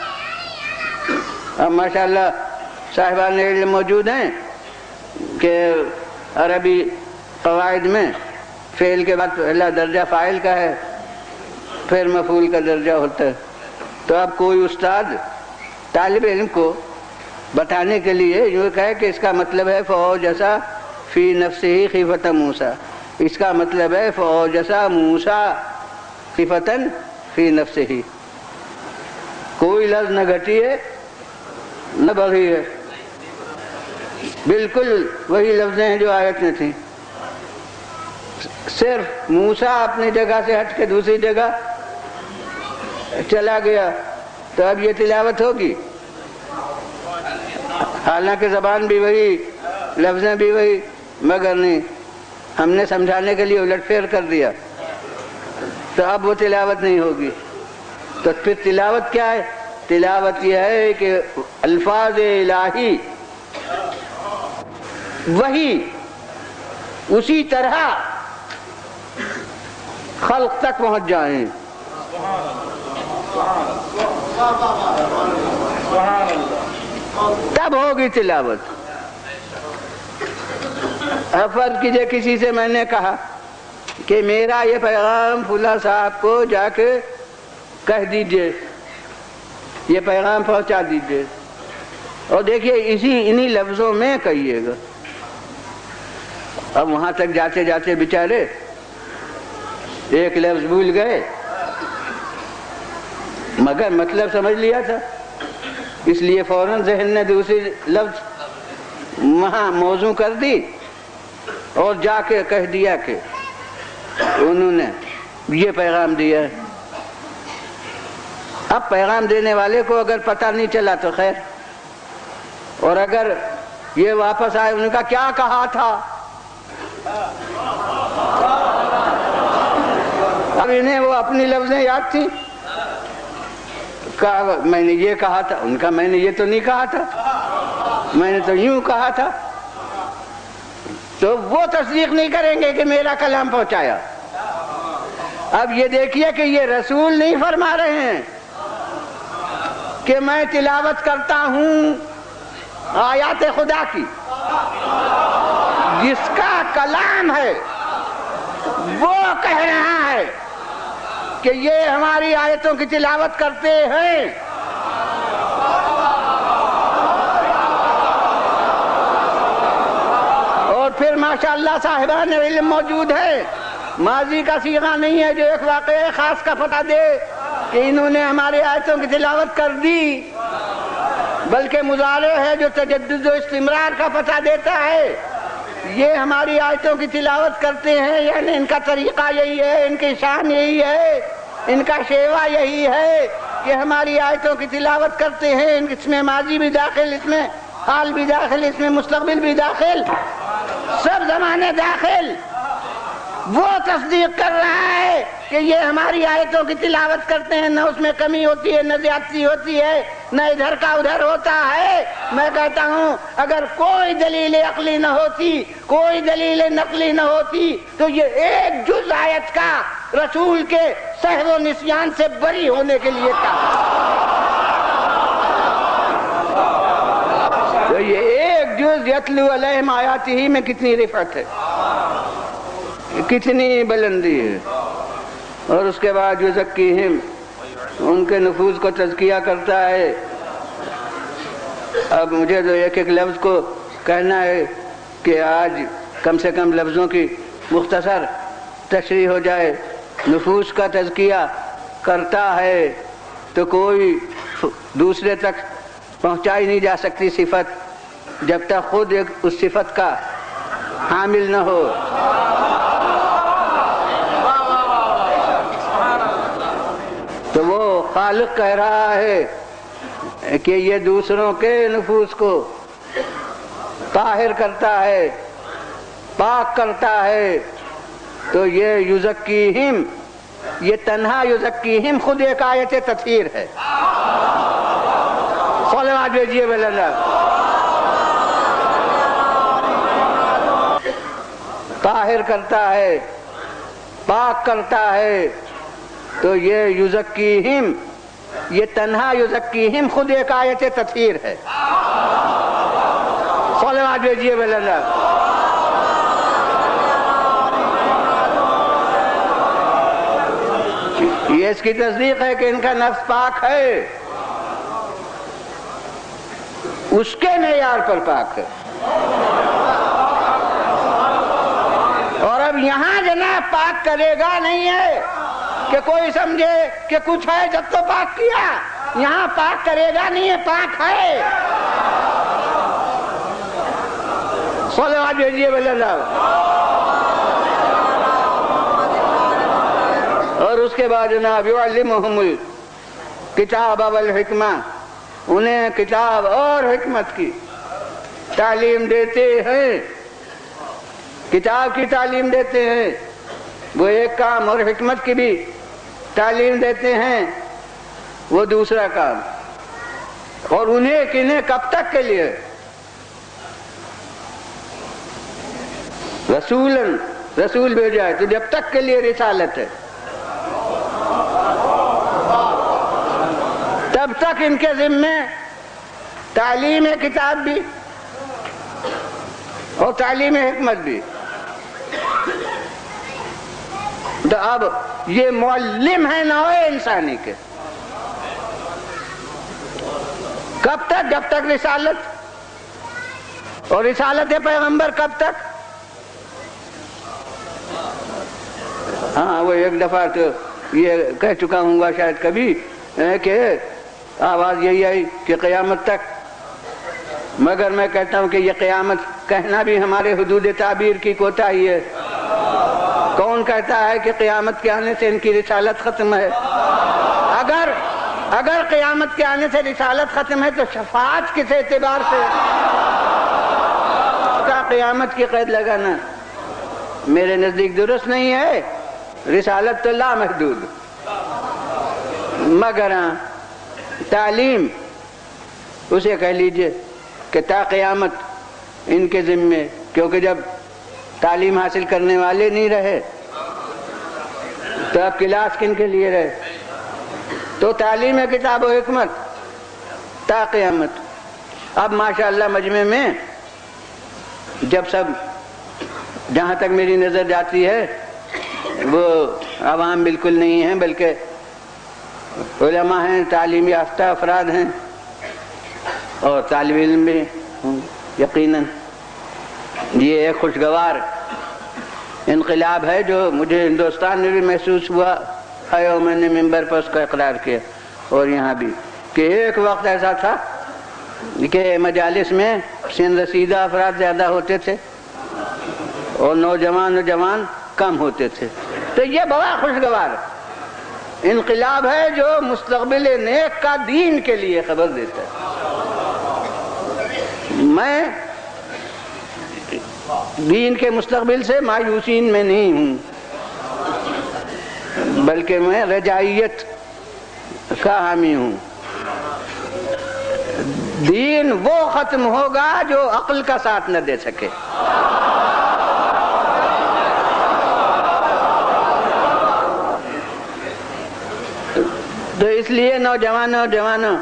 Speaker 1: اب ماشاءاللہ صاحبان علم موجود ہیں کہ عربی قواعد میں فعل کے بعد پہلا درجہ فاعل کا ہے، پھر مفعول کا درجہ ہوتا ہے۔ تو اب کوئی استاد طالب علم کو بتانے کے لیے یہ کہے کہ اس کا مطلب ہے فَأَوْجَسَ فِي نَفْسِهِ خِيفَةَ مُوسَىٰ، اس کا مطلب ہے فَأَوْجَسَ مُوسَىٰ خِيفَةً فِي نَفْسِهِ۔ کوئی لفظ نہ گھٹی ہے نہ بڑھی ہے، بالکل وہی لفظیں ہیں جو آیت میں تھیں، صرف موسیٰ اپنی جگہ سے ہٹ کے دوسری جگہ چلا گیا، تو اب یہ تلاوت ہوگی، حالانکہ زبان بھی وہی، لفظیں بھی وہی، مگر نہیں، ہم نے سمجھانے کے لیے الٹ پھیر کر دیا، تو اب وہ تلاوت نہیں ہوگی۔ تو پھر تلاوت کیا ہے؟ تلاوت یہ ہے کہ الفاظ الہی وہی اسی طرح خلق تک پہنچ جائیں۔ تب ہوگی تلاوت۔ فرض کیجئے کسی سے میں نے کہا کہ میرا یہ پیغام فلاں صاحب کو جا کے کہہ دیجئے، یہ پیغام پہنچا دیجئے، اور دیکھیے انہی لفظوں میں کہیے گا۔ اب وہاں تک جاتے جاتے بیچارے ایک لفظ بھول گئے، مگر مطلب سمجھ لیا تھا، اس لیے فوراً ذہن نے دوسری لفظ وہاں موضوع کر دی اور جا کے کہہ دیا کہ انہوں نے یہ پیغام دیا ہے۔ اب پیغام دینے والے کو اگر پتہ نہیں چلا تو خیر، اور اگر یہ واپس آئے ان کا کیا کہا تھا، اب انہیں وہ اپنی لفظیں یاد تھی، کہا میں نے یہ کہا تھا، ان کا میں نے یہ تو نہیں کہا تھا، میں نے تو یوں کہا تھا، تو وہ تصدیق نہیں کریں گے کہ میرا کلام پہنچایا۔ اب یہ دیکھیے کہ یہ رسول نہیں فرما رہے ہیں کہ میں تلاوت کرتا ہوں آیات خدا کی، جس کا کلام ہے وہ کہہ رہا ہے کہ یہ ہماری آیتوں کی تلاوت کرتے ہیں۔ اور پھر ماشاءاللہ صاحبان علم موجود ہے، ماضی کا صیغہ نہیں ہے جو ایک واقعہ خاص کا پتہ دے کہ انہوں نے ہماری آیتوں کی تلاوت کر دی، بلکہ مضارع ہے جو تجدد و استمرار کا پتہ دیتا ہے۔ یہ ہماری آیتوں کی تلاوت کرتے ہیں، یعنی ان کا طریقہ یہی ہے، ان کی شان یہی ہے، ان کا شیوا یہی ہے کہ ہماری آیتوں کی تلاوت کرتے ہیں۔ اس میں ماضی بھی داخل، اس میں حال بھی داخل، اس میں مستقبل بھی داخل، سب زمانے داخل۔ وہ تصدیق کر رہا ہے کہ یہ ہماری آیتوں کی تلاوت کرتے ہیں، نہ اس میں کمی ہوتی ہے، نہ زیادتی ہوتی ہے، نہ ادھر کا ادھر ہوتا ہے۔ میں کہتا ہوں اگر کوئی دلیل عقلی نہ ہوتی، کوئی دلیل نقلی نہ ہوتی، تو یہ ایک جز آیت کا رسول کے سہو و نسیان سے بری ہونے کے لیے تھا۔ تو یہ ایک جز یتلو علیہم آیاتہ میں کتنی رفعت ہے، کتنی بلندی ہے۔ اور اس کے بعد یزکیہم، ان کے نفوذ کو تزکیہ کرتا ہے۔ اب مجھے تو ایک ایک لفظ کو کہنا ہے کہ آج کم سے کم لفظوں کی مختصر تشریح ہو جائے. نفوس کا تزکیہ کرتا ہے تو کوئی دوسرے تک پہنچائی نہیں جا سکتی صفت جب تک خود اس صفت کا حامل نہ ہو. تو وہ خالق کہہ رہا ہے کہ یہ دوسروں کے نفوس کو طاہر کرتا ہے، پاک کرتا ہے. تو یہ یزکیہم، یہ تنہا یزکیہم خود ایک آیت تطہیر ہے. صلوات بھیجیے اللہ. طاہر کرتا ہے، پاک کرتا ہے. تو یہ یزکیہم، یہ تنہا یزکیہم خود ایک آیت تطہیر ہے. صلوات بھیجیے اللہ. یہ اس کی تصدیق ہے کہ ان کا نفس پاک ہے، اس کے معیار پر پاک ہے. اور اب یہاں جناب پاک کرے گا نہیں ہے کہ کوئی سمجھے کہ کچھ ہے جب تو پاک کیا. یہاں پاک کرے گا نہیں ہے، پاک ہے. صلوات بھیجیے اللہ. اور اس کے بعد جناب یعلمہم الکتاب والحکمہ، انہیں کتاب اور حکمت کی تعلیم دیتے ہیں. کتاب کی تعلیم دیتے ہیں وہ ایک کام، اور حکمت کی بھی تعلیم دیتے ہیں وہ دوسرا کام. اور انہیں کب تک کے لیے؟ رسول بھیجا ہے تو جب تک کے لیے رسالت ہے تب تک ان کے ذمے تعلیم کتاب بھی اور تعلیم حکمت بھی. تو اب یہ معلم ہے نوع انسانی کے. کب تک؟ جب تک رسالت. اور رسالت پیغمبر کب تک؟ ہاں وہ ایک دفعہ تو یہ کہہ چکا ہوں گا شاید کبھی کہ آواز یہی آئی کہ قیامت تک، مگر میں کہتا ہوں کہ یہ قیامت کہنا بھی ہمارے حدود تعبیر کی کوتاہی ہے. کون کہتا ہے کہ قیامت کے آنے سے ان کی رسالت ختم ہے؟ اگر قیامت کے آنے سے رسالت ختم ہے تو شفاعت کس اعتبار سے قیامت کی قید لگانا میرے نزدیک درست نہیں ہے. رسالت تو لامحدود، مگر تعلیم اسے کہہ لیجئے کہ تا قیامت ان کے ذمے، کیونکہ جب تعلیم حاصل کرنے والے نہیں رہے تو اب کلاس کن کے لیے رہے؟ تو تعلیم کتاب و حکمت تا قیامت. اب ماشاءاللہ مجمع میں جب سب جہاں تک میری نظر جاتی ہے وہ عوام بالکل نہیں ہیں بلکہ علماء ہیں، تعلیم یافتہ افراد ہیں اور طالب علم بھی یقیناً. یہ ایک خوشگوار انقلاب ہے جو مجھے ہندوستان میں بھی محسوس ہوا ہے اور میں نے ممبر پر اس کا اقرار کیا. اور یہاں بھی کہ ایک وقت ایسا تھا کہ مجالس میں سن رسیدہ افراد زیادہ ہوتے تھے اور نوجوان کم ہوتے تھے. تو یہ بڑا خوشگوار انقلاب ہے جو مستقبل نیک کا دین کے لیے خبر دیتا ہے. میں دین کے مستقبل سے مایوسین میں نہیں ہوں بلکہ میں رجائیت کا حامی ہوں. دین وہ ختم ہوگا جو عقل کا ساتھ نہ دے سکے. تو اس لیے نوجوانوں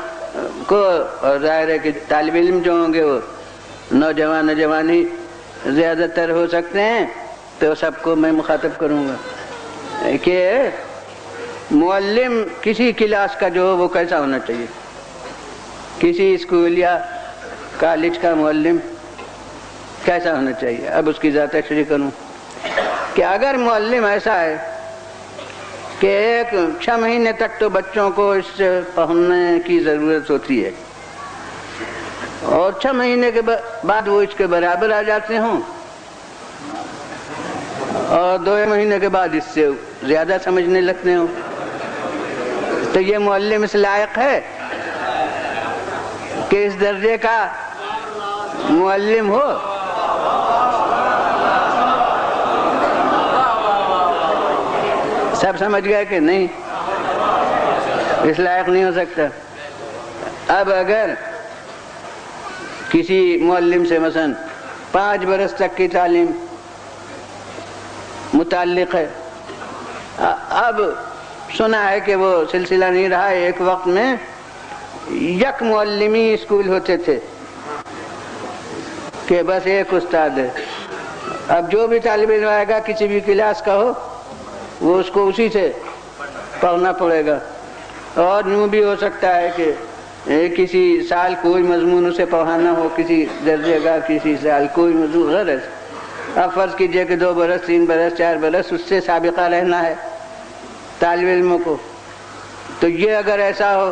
Speaker 1: کو، اور ظاہر ہے کہ طالب علم جو ہوں گے وہ نوجوان ہی زیادہ تر ہو سکتے ہیں، تو سب کو میں مخاطب کروں گا کہ معلم کسی کلاس کا جو وہ کیسا ہونا چاہیے. کسی اسکول یا کالج کا معلم کیسا ہونا چاہیے؟ اب اس کی ذات تشریح کروں کہ اگر معلم ایسا ہے کہ 6 مہینے تک تو بچوں کو اس سے پڑھنے کی ضرورت ہوتی ہے اور 6 مہینے کے بعد وہ اس کے برابر آ جاتے ہوں اور 2 مہینے کے بعد اس سے زیادہ سمجھنے لگتے ہوں، تو یہ معلم اس لائق ہے کہ اس درجے کا معلم ہو؟ سب سمجھ گئے کہ نہیں؟ اس لائق نہیں ہو سکتا۔ اب اگر کسی معلم سے مثلا 5 برس تک کی تعلیم متعلق ہے، اب سنا ہے کہ وہ سلسلہ نہیں رہا، ایک وقت میں یک معلمی اسکول ہوتے تھے کہ بس ایک استاد ہے، اب جو بھی طالب علم آئے گا کسی بھی کلاس کا ہو وہ اس کو اسی سے پڑھنا پڑے گا، اور یوں بھی ہو سکتا ہے کہ کسی سال کوئی مضمون اسے پڑھانا ہو، کسی درجے کا کسی سال کوئی موضوع غرض، اب فرض کیجئے کہ 2 برس 3 برس 4 برس اس سے سابقہ رہنا ہے طالب علموں کو، تو یہ اگر ایسا ہو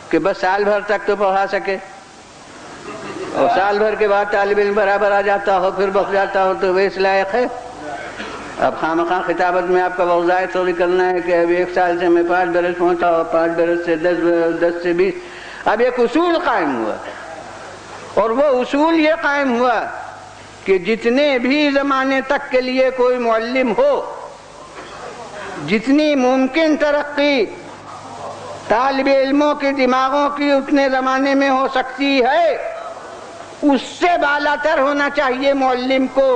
Speaker 1: کہ بس سال بھر تک تو پڑھا سکے اور سال بھر کے بعد طالب علم برابر آ جاتا ہو پھر بخ جاتا ہو، تو وہ اس لائق ہے؟ اب خامخواہ خطابت میں آپ کا وضاحت تھوڑی کرنا ہے کہ اب 1 سال سے میں 5 برس پہنچا اور 5 برس سے 10 برس 10 سے 20، اب ایک اصول قائم ہوا، اور وہ اصول یہ قائم ہوا کہ جتنے بھی زمانے تک کے لیے کوئی معلم ہو، جتنی ممکن ترقی طالب علموں کے دماغوں کی اتنے زمانے میں ہو سکتی ہے اس سے بالاتر ہونا چاہیے معلم کو۔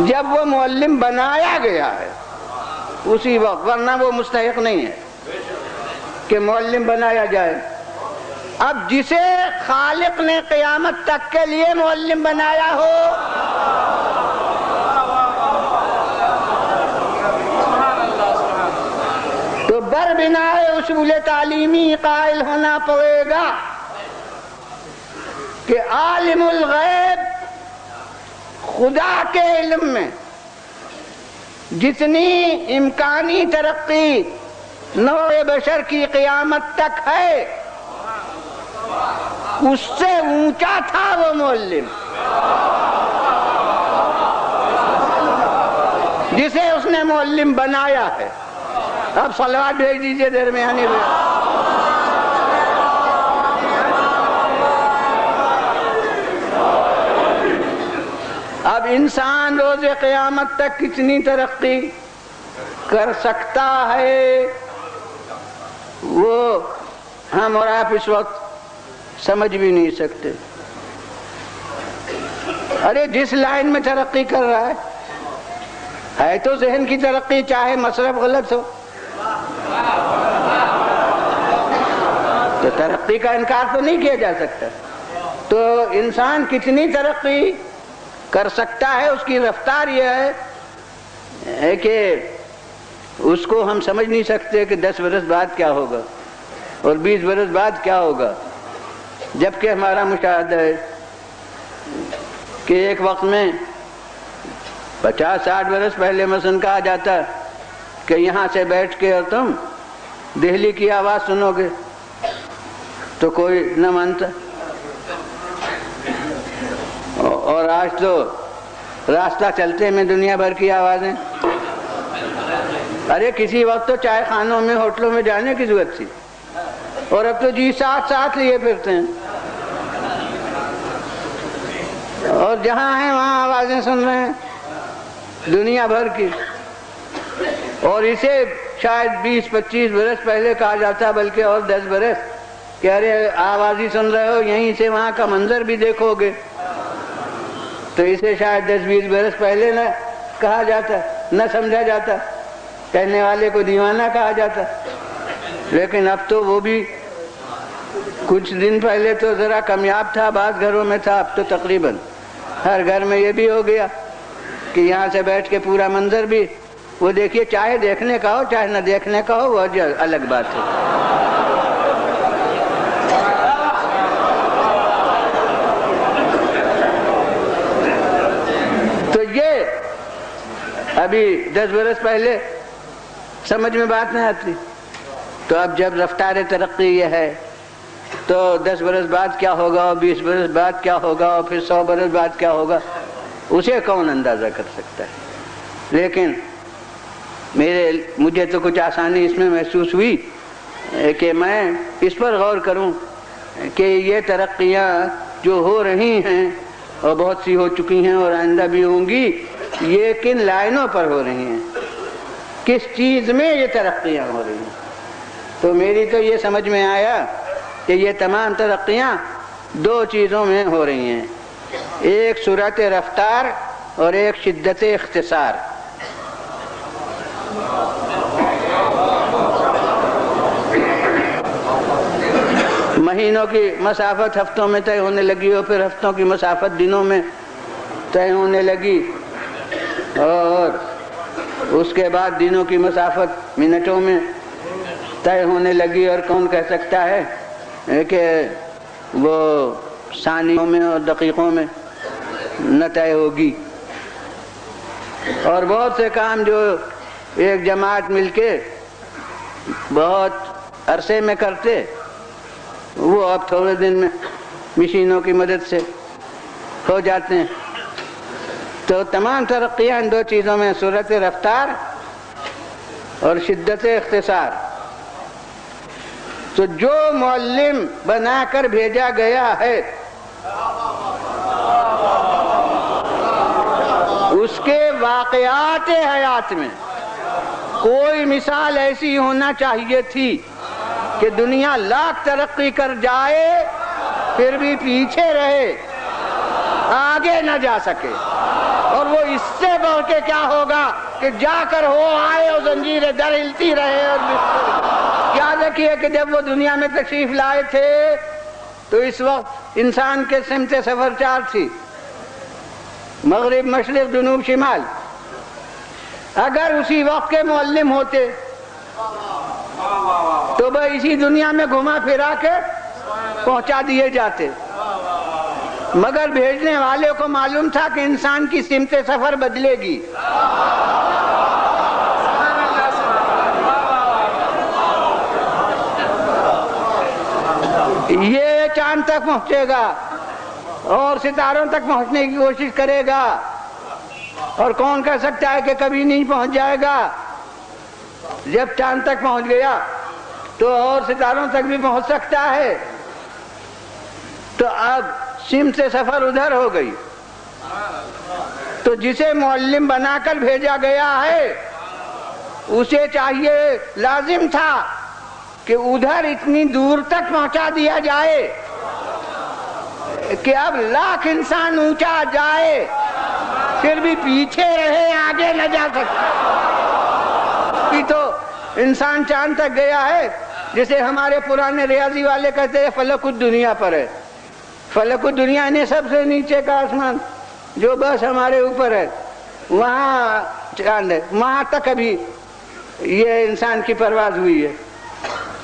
Speaker 1: جب وہ معلم بنایا گیا ہے اسی وقت، ورنہ وہ مستحق نہیں ہے کہ معلم بنایا جائے۔ اب جسے خالق نے قیامت تک کے لیے معلم بنایا ہو، تو بربنائے اصول تعلیمی قائل ہونا پڑے گا کہ عالم الغیب خدا کے علم میں جتنی امکانی ترقی نوع بشر کی قیامت تک ہے اس سے اونچا تھا وہ معلم جسے اس نے معلم بنایا ہے۔ اب صلوات بھیج دیجئے درمیانی میں۔ اب انسان روز قیامت تک کتنی ترقی کر سکتا ہے وہ ہم اور آپ اس وقت سمجھ بھی نہیں سکتے۔ ارے جس لائن میں ترقی کر رہا ہے تو ذہن کی ترقی، چاہے مصرف غلط ہو، تو ترقی کا انکار تو نہیں کیا جا سکتا۔ تو انسان کتنی ترقی کر سکتا ہے اس کی رفتار یہ ہے کہ اس کو ہم سمجھ نہیں سکتے کہ 10 برس بعد کیا ہوگا اور 20 برس بعد کیا ہوگا، جبکہ ہمارا مشاہدہ ہے کہ ایک وقت میں 50-60 برس پہلے مثلا کہا جاتا کہ یہاں سے بیٹھ کے اور تم دہلی کی آواز سنو گے تو کوئی نہ مانتا، اور آج تو راستہ چلتے میں دنیا بھر کی آوازیں۔ ارے کسی وقت تو چائے خانوں میں ہوٹلوں میں جانے کی ضرورت تھی، اور اب تو جی ساتھ لیے پھرتے ہیں، اور جہاں ہیں وہاں آوازیں سن رہے ہیں دنیا بھر کی۔ اور اسے شاید 20-25 برس پہلے کہا جاتا، بلکہ اور 10 برس، کہ ارے آواز ہی سن رہے ہو، یہیں سے وہاں کا منظر بھی دیکھو گے، تو اسے شاید 10-20 برس پہلے نہ کہا جاتا، نہ سمجھا جاتا، کہنے والے کو دیوانہ کہا جاتا۔ لیکن اب تو وہ بھی کچھ دن پہلے تو ذرا کمیاب تھا، بعض گھروں میں تھا، اب تو تقریباً ہر گھر میں یہ بھی ہو گیا کہ یہاں سے بیٹھ کے پورا منظر بھی وہ دیکھیے، چاہے دیکھنے کا ہو چاہے نہ دیکھنے کا ہو، وہ الگ بات ہے۔ ابھی 10 برس پہلے سمجھ میں بات نہیں آتی، تو اب جب رفتار ترقی یہ ہے تو 10 برس بعد کیا ہوگا، اور 20 برس بعد کیا ہوگا، اور پھر 100 برس بعد کیا ہوگا، اسے کون اندازہ کر سکتا ہے۔ لیکن مجھے تو کچھ آسانی اس میں محسوس ہوئی کہ میں اس پر غور کروں کہ یہ ترقیاں جو ہو رہی ہیں اور بہت سی ہو چکی ہیں اور آئندہ بھی ہوں گی، یہ کن لائنوں پر ہو رہی ہیں، کس چیز میں یہ ترقیاں ہو رہی ہیں۔ تو میری تو یہ سمجھ میں آیا کہ یہ تمام ترقیاں 2 چیزوں میں ہو رہی ہیں، ایک سرعت رفتار اور ایک شدت اختصار۔ مہینوں کی مسافت ہفتوں میں طے ہونے لگی، اور پھر ہفتوں کی مسافت دنوں میں طے ہونے لگی، اور اس کے بعد دنوں کی مسافت منٹوں میں طے ہونے لگی، اور کون کہہ سکتا ہے کہ وہ ثانیوں میں اور دقیقوں میں نہ طے ہوگی۔ اور بہت سے کام جو ایک جماعت مل کے بہت عرصے میں کرتے، وہ اب تھوڑے دن میں مشینوں کی مدد سے ہو جاتے ہیں۔ تو تمام ترقیاں ان 2 چیزوں میں، سرعت رفتار اور شدت اختصار۔ تو جو معلم بنا کر بھیجا گیا ہے اس کے واقعات حیات میں کوئی مثال ایسی ہونا چاہیے تھی کہ دنیا لاکھ ترقی کر جائے پھر بھی پیچھے رہے، آگے نہ جا سکے۔ اور وہ اس سے بڑھ کے کیا ہوگا کہ جا کر ہو آئے اور زنجیریں در ہلتی رہے۔ اور یاد رکھیے کہ جب وہ دنیا میں تشریف لائے تھے تو اس وقت انسان کے سمت سفر 4 تھی، مغرب، مشرق، جنوب، شمال۔ اگر اسی وقت کے معلم ہوتے تو وہ اسی دنیا میں گھما پھرا کے پہنچا دیے جاتے، مگر بھیجنے والے کو معلوم تھا کہ انسان کی سمت سفر بدلے گی۔ یہ چاند تک پہنچے گا اور ستاروں تک پہنچنے کی کوشش کرے گا، اور کون کہہ سکتا ہے کہ کبھی نہیں پہنچ جائے گا۔ جب چاند تک پہنچ گیا تو اور ستاروں تک بھی پہنچ سکتا ہے۔ تو اب سمت سفر ادھر ہو گئی۔ تو جسے معلم بنا کر بھیجا گیا ہے اسے چاہیے، لازم تھا کہ ادھر اتنی دور تک پہنچا دیا جائے کہ اب لاکھ انسان اونچا جائے پھر بھی پیچھے رہے، آگے نہ جا سکے۔ تو انسان چاند تک گیا ہے، جسے ہمارے پرانے ریاضی والے کہتے ہیں فلک الدنیا پر ہے۔ فلک الدنیا نے سب سے نیچے کا آسمان جو بس ہمارے اوپر ہے، وہاں چاند ہے، وہاں تک ابھی یہ انسان کی پرواز ہوئی ہے۔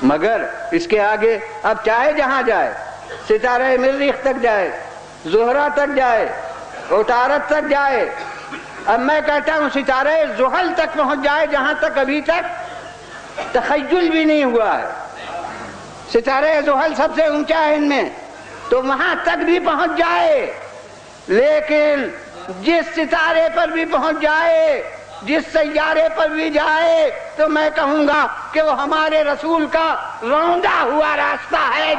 Speaker 1: مگر اس کے آگے اب چاہے جہاں جائے، ستارہ مریخ تک جائے، زہرہ تک جائے، عطارد تک جائے، اب میں کہتا ہوں ستارہ زحل تک پہنچ جائے جہاں تک ابھی تک تخیل بھی نہیں ہوا ہے۔ ستارہ زحل سب سے اونچا ہے ان میں، تو وہاں تک بھی پہنچ جائے، لیکن جس ستارے پر بھی پہنچ جائے، جس سیارے پر بھی جائے، تو میں کہوں گا کہ وہ ہمارے رسول کا روندا ہوا راستہ ہے۔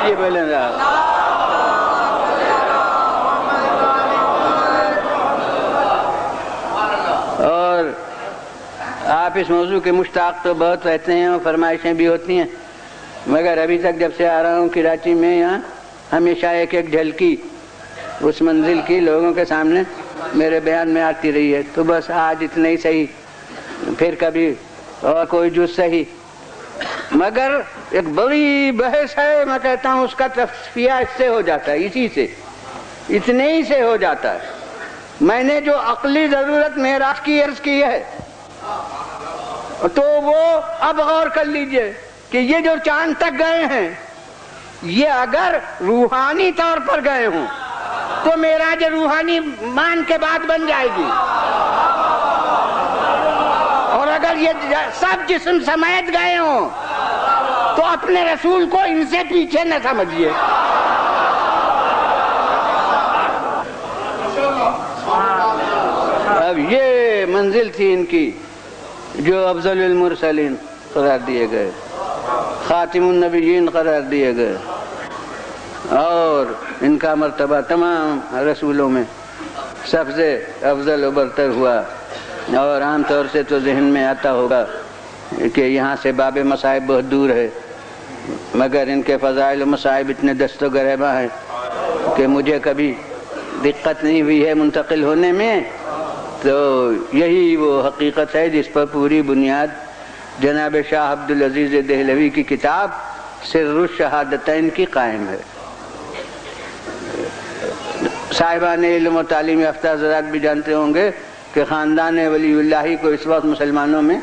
Speaker 1: یہ بولیں گا اور آپ اس موضوع کے مشتاق تو بہت رہتے ہیں اور فرمائشیں بھی ہوتی ہیں، مگر ابھی تک جب سے آ رہا ہوں کراچی میں، یہاں ہمیشہ ایک جھلکی اس منزل کی لوگوں کے سامنے میرے بیان میں آتی رہی ہے۔ تو بس آج اتنا ہی صحیح، پھر کبھی اور کوئی جز صحیح، مگر ایک بڑی بحث ہے، میں کہتا ہوں اس کا تصفیہ اس سے ہو جاتا ہے، اسی سے، اتنے ہی سے ہو جاتا ہے۔ میں نے جو عقلی ضرورت معراج کی عرض کی ہے، تو وہ اب غور کر لیجئے کہ یہ جو چاند تک گئے ہیں، یہ اگر روحانی طور پر گئے ہوں تو معراج روحانی مان کے بعد بن جائے گی. اور اگر یہ سب جسم سمیت گئے ہوں تو اپنے رسول کو ان سے پیچھے نہ سمجھیے. اب یہ منزل تھی ان کی جو افضل المرسلین قرار دیے گئے، خاتم النبیین قرار دیے گئے، اور ان کا مرتبہ تمام رسولوں میں سب سے افضل و برتر ہوا. اور عام طور سے تو ذہن میں آتا ہوگا کہ یہاں سے باب مصائب بہت دور ہے، مگر ان کے فضائل و مصائب اتنے دست و گریباں ہیں کہ مجھے کبھی دقت نہیں ہوئی ہے منتقل ہونے میں. تو یہی وہ حقیقت ہے جس پر پوری بنیاد جناب شاہ عبدالعزیز دہلوی کی کتاب سر الشہادتین کی قائم ہے. صاحبان علم و تعلیم یافتہ حضرات بھی جانتے ہوں گے کہ خاندان ولی اللہ کو اس وقت مسلمانوں میں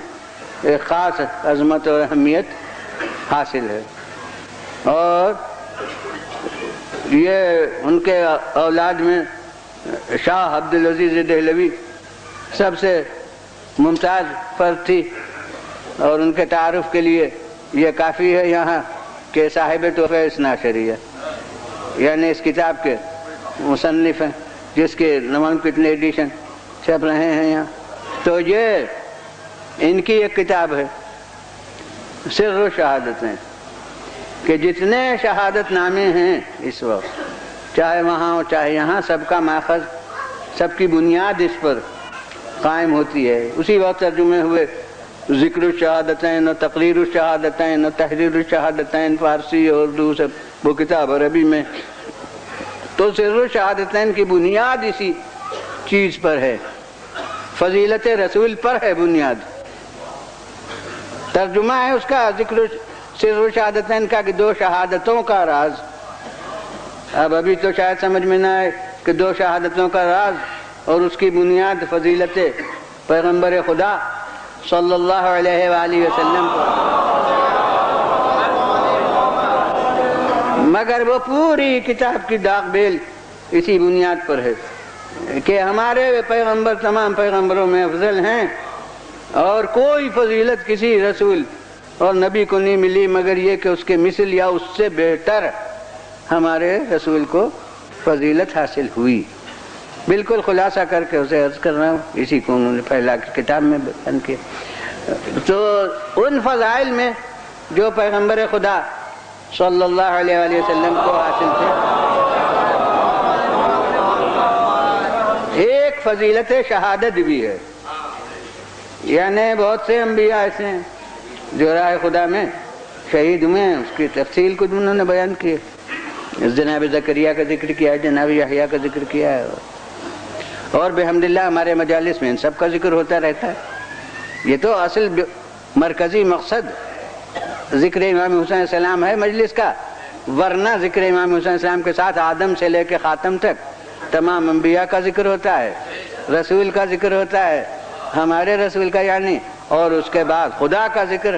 Speaker 1: ایک خاص عظمت اور اہمیت حاصل ہے. اور یہ ان کے اولاد میں شاہ عبدالعزیز دہلوی سب سے ممتاز فرد تھی. اور ان کے تعارف کے لیے یہ کافی ہے یہاں کہ صاحب تحفہ اثنا عشریہ یعنی اس کتاب کے مصنف ہیں، جس کے نمائم کتنے ایڈیشن چھپ رہے ہیں یہاں. تو یہ ان کی ایک کتاب ہے سر و شہادتیں، کہ جتنے شہادت نامے ہیں اس وقت، چاہے وہاں ہو چاہے یہاں، سب کا ماخذ، سب کی بنیاد اس پر قائم ہوتی ہے. اسی وقت ترجمے ہوئے ذکر الشہادتین و تقریر الشہادتین و تحریر الشہادتین، فارسی اور اردو سب وہ کتاب عربی میں. تو سر الشہادتین کی بنیاد اسی چیز پر ہے، فضیلت رسول پر ہے بنیاد. ترجمہ ہے اس کا ذکر سر الشہادتین کا کہ دو شہادتوں کا راز. اب ابھی تو شاید سمجھ میں نہ آئے کہ دو شہادتوں کا راز اور اس کی بنیاد فضیلت پیغمبر خدا صلی اللہ علیہ وآلہ وسلم مگر وہ پوری کتاب کی داغ بیل اسی بنیاد پر ہے کہ ہمارے پیغمبر تمام پیغمبروں میں افضل ہیں، اور کوئی فضیلت کسی رسول اور نبی کو نہیں ملی مگر یہ کہ اس کے مثل یا اس سے بہتر ہمارے رسول کو فضیلت حاصل ہوئی. بالکل خلاصہ کر کے اسے عرض کر رہا ہوں، اسی کو انہوں نے پھیلا کے کتاب میں بیان کیا. تو ان فضائل میں جو پیغمبر خدا صلی اللہ علیہ وآلہ وسلم کو حاصل تھے، ایک فضیلت شہادت بھی ہے. یعنی بہت سے انبیاء ایسے ہیں جو راہ خدا میں شہید ہوئے ہیں، اس کی تفصیل کو انہوں نے بیان کی. جناب زکریا کا ذکر کیا ہے، جناب یحییٰ کا ذکر کیا ہے، اور بحمداللہ ہمارے مجالس میں ان سب کا ذکر ہوتا رہتا ہے. یہ تو اصل مرکزی مقصد ذکر امام حسین علیہ السلام ہے مجلس کا، ورنہ ذکر امام حسین علیہ السلام کے ساتھ آدم سے لے کے خاتم تک تمام انبیاء کا ذکر ہوتا ہے، رسول کا ذکر ہوتا ہے، ہمارے رسول کا یعنی، اور اس کے بعد خدا کا ذکر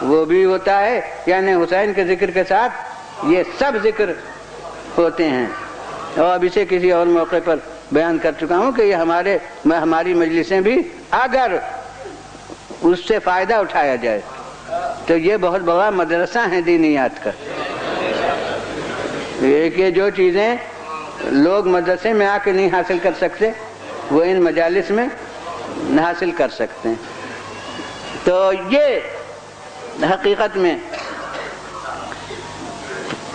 Speaker 1: وہ بھی ہوتا ہے. یعنی حسین کے ذکر کے ساتھ یہ سب ذکر ہوتے ہیں. اور اب اسے کسی اور موقع پر بیان کر چکا ہوں کہ یہ ہماری مجلسیں بھی اگر اس سے فائدہ اٹھایا جائے تو یہ بہت بڑا مدرسہ ہے دینیات کا. یہ جو چیزیں لوگ مدرسے میں آ کے نہیں حاصل کر سکتے وہ ان مجالس میں حاصل کر سکتے ہیں. تو یہ حقیقت میں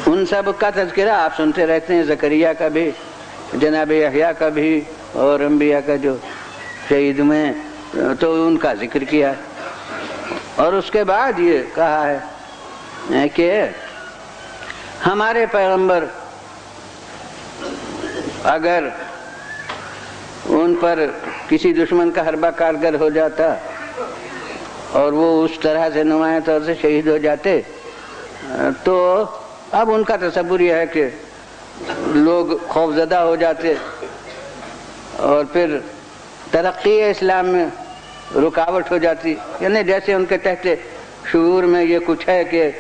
Speaker 1: ان سب کا تذکرہ آپ سنتے رہتے ہیں، زکریا کا بھی، جناب یحییٰ کا بھی، اور انبیاء کا جو شہید میں تو ان کا ذکر کیا. اور اس کے بعد یہ کہا ہے کہ ہمارے پیغمبر اگر ان پر کسی دشمن کا حربہ کارگر ہو جاتا اور وہ اس طرح سے نمایاں طور سے شہید ہو جاتے تو اب ان کا تصور یہ ہے کہ لوگ خوفزدہ ہو جاتے اور پھر ترقی اسلام میں رکاوٹ ہو جاتی. یعنی جیسے ان کے تحت شعور میں یہ کچھ ہے کہ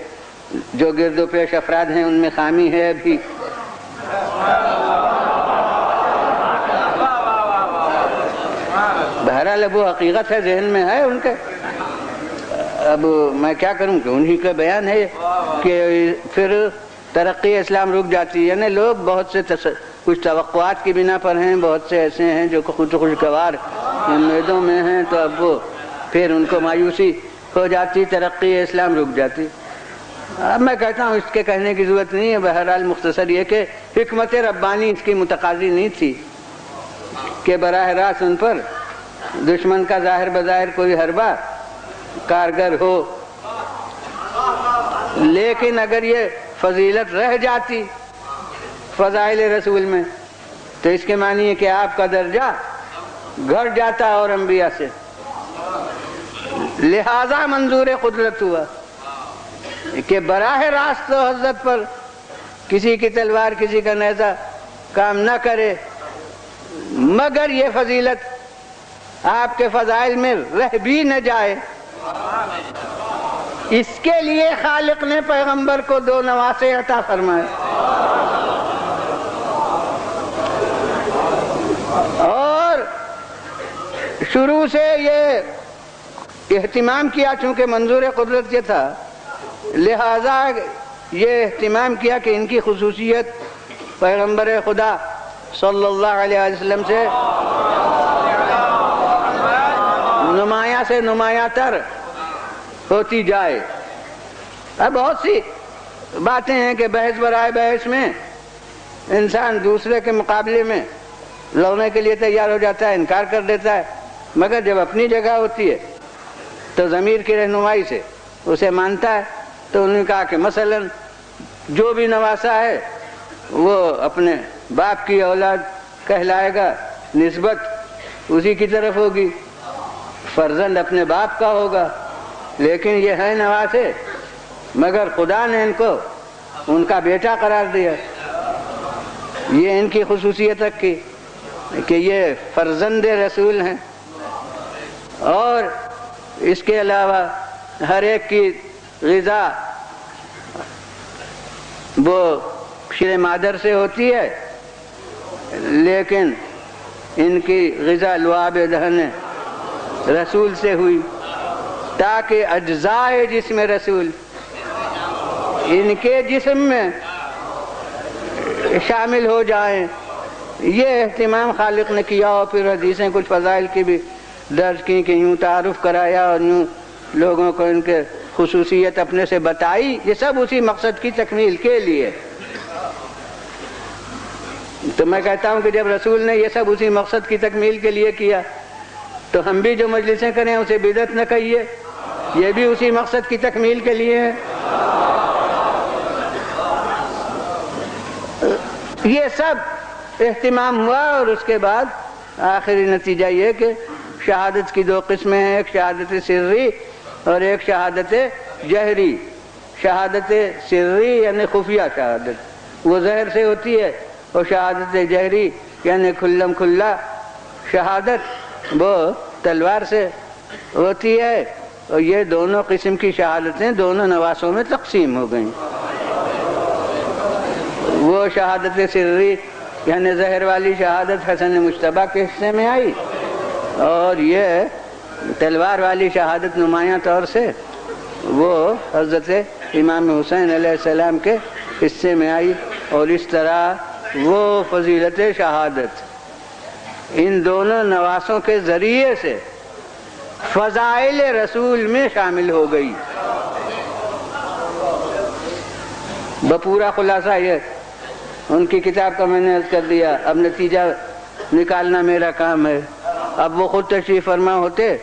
Speaker 1: جو گرد و پیش افراد ہیں ان میں خامی ہے ابھی. بہرحال اب وہ حقیقت ہے، ذہن میں ہے ان کے، اب میں کیا کروں کہ انہی کا بیان ہے کہ پھر ترقی اسلام رک جاتی ہے۔ یعنی لوگ بہت سے کچھ توقعات کی بنا پر ہیں، بہت سے ایسے ہیں جو خود خوشگوار امیدوں میں ہیں، تو اب وہ پھر ان کو مایوسی ہو جاتی، ترقی اسلام رک جاتی۔ اب میں کہتا ہوں اس کے کہنے کی ضرورت نہیں ہے، بہرحال مختصر یہ کہ حکمت ربانی اس کی متقاضی نہیں تھی کہ براہ راست ان پر دشمن کا ظاہر بظاہر کوئی حربہ کارگر ہو، لیکن اگر یہ فضیلت رہ جاتی فضائل رسول میں تو اس کے معنی ہے کہ آپ کا درجہ گھٹ جاتا اور انبیاء سے، لہذا منظور قدرت ہوا کہ براہ راست تو حضرت پر کسی کی تلوار کسی کا نیزہ کام نہ کرے، مگر یہ فضیلت آپ کے فضائل میں رہ بھی نہ جائے، اس کے لیے خالق نے پیغمبر کو 2 نواسے عطا فرمائے، اور شروع سے یہ اہتمام کیا، چونکہ منظور قدرت یہ تھا، لہذا یہ اہتمام کیا کہ ان کی خصوصیت پیغمبر خدا صلی اللہ علیہ وسلم سے نمایاں سے نمایاں تر ہوتی جائے۔ اب بہت سی باتیں ہیں کہ بحث برائے بحث میں انسان دوسرے کے مقابلے میں لڑنے کے لیے تیار ہو جاتا ہے، انکار کر دیتا ہے، مگر جب اپنی جگہ ہوتی ہے تو ضمیر کی رہنمائی سے اسے مانتا ہے۔ تو انہوں نے کہا کہ مثلا جو بھی نواسا ہے وہ اپنے باپ کی اولاد کہلائے گا، نسبت اسی کی طرف ہوگی، فرزند اپنے باپ کا ہوگا، لیکن یہ ہے نواسے مگر خدا نے ان کو ان کا بیٹا قرار دیا۔ یہ ان کی خصوصیت رکھی کہ یہ فرزند رسول ہیں، اور اس کے علاوہ ہر ایک کی غذا وہ شیر مادر سے ہوتی ہے، لیکن ان کی غذا لعاب دہن رسول سے ہوئی، تاکہ اجزاء جسم رسول ان کے جسم میں شامل ہو جائیں۔ یہ اہتمام خالق نے کیا، اور پھر حدیثیں کچھ فضائل کی بھی درج کی کہ یوں تعارف کرایا اور یوں لوگوں کو ان کے خصوصیت اپنے سے بتائی، یہ سب اسی مقصد کی تکمیل کے لیے۔ تو میں کہتا ہوں کہ جب رسول نے یہ سب اسی مقصد کی تکمیل کے لیے کیا تو ہم بھی جو مجلسیں کریں اسے بدعت نہ کہیے، یہ بھی اسی مقصد کی تکمیل کے لیے ہے۔ یہ سب اہتمام ہوا، اور اس کے بعد آخری نتیجہ یہ کہ شہادت کی 2 قسمیں ہیں، ایک شہادت سری اور ایک شہادت جہری۔ شہادت سری یعنی خفیہ شہادت، وہ ظاہر سے ہوتی ہے، اور شہادت جہری یعنی کھلم کھلا شہادت وہ تلوار سے ہوتی ہے۔ اور یہ دونوں قسم کی شہادتیں دونوں نواسوں میں تقسیم ہو گئیں۔ وہ شہادت سری یعنی زہر والی شہادت حسن مجتبیٰ کے حصے میں آئی، اور یہ تلوار والی شہادت نمایاں طور سے وہ حضرت امام حسین علیہ السلام کے حصے میں آئی، اور اس طرح وہ فضیلت شہادت ان دونوں نواسوں کے ذریعے سے فضائل رسول میں شامل ہو گئی۔ بپورا خلاصہ یہ ان کی کتاب کا میں نے عرض کر دیا، اب نتیجہ نکالنا میرا کام ہے۔ اب وہ خود تشریف فرما ہوتے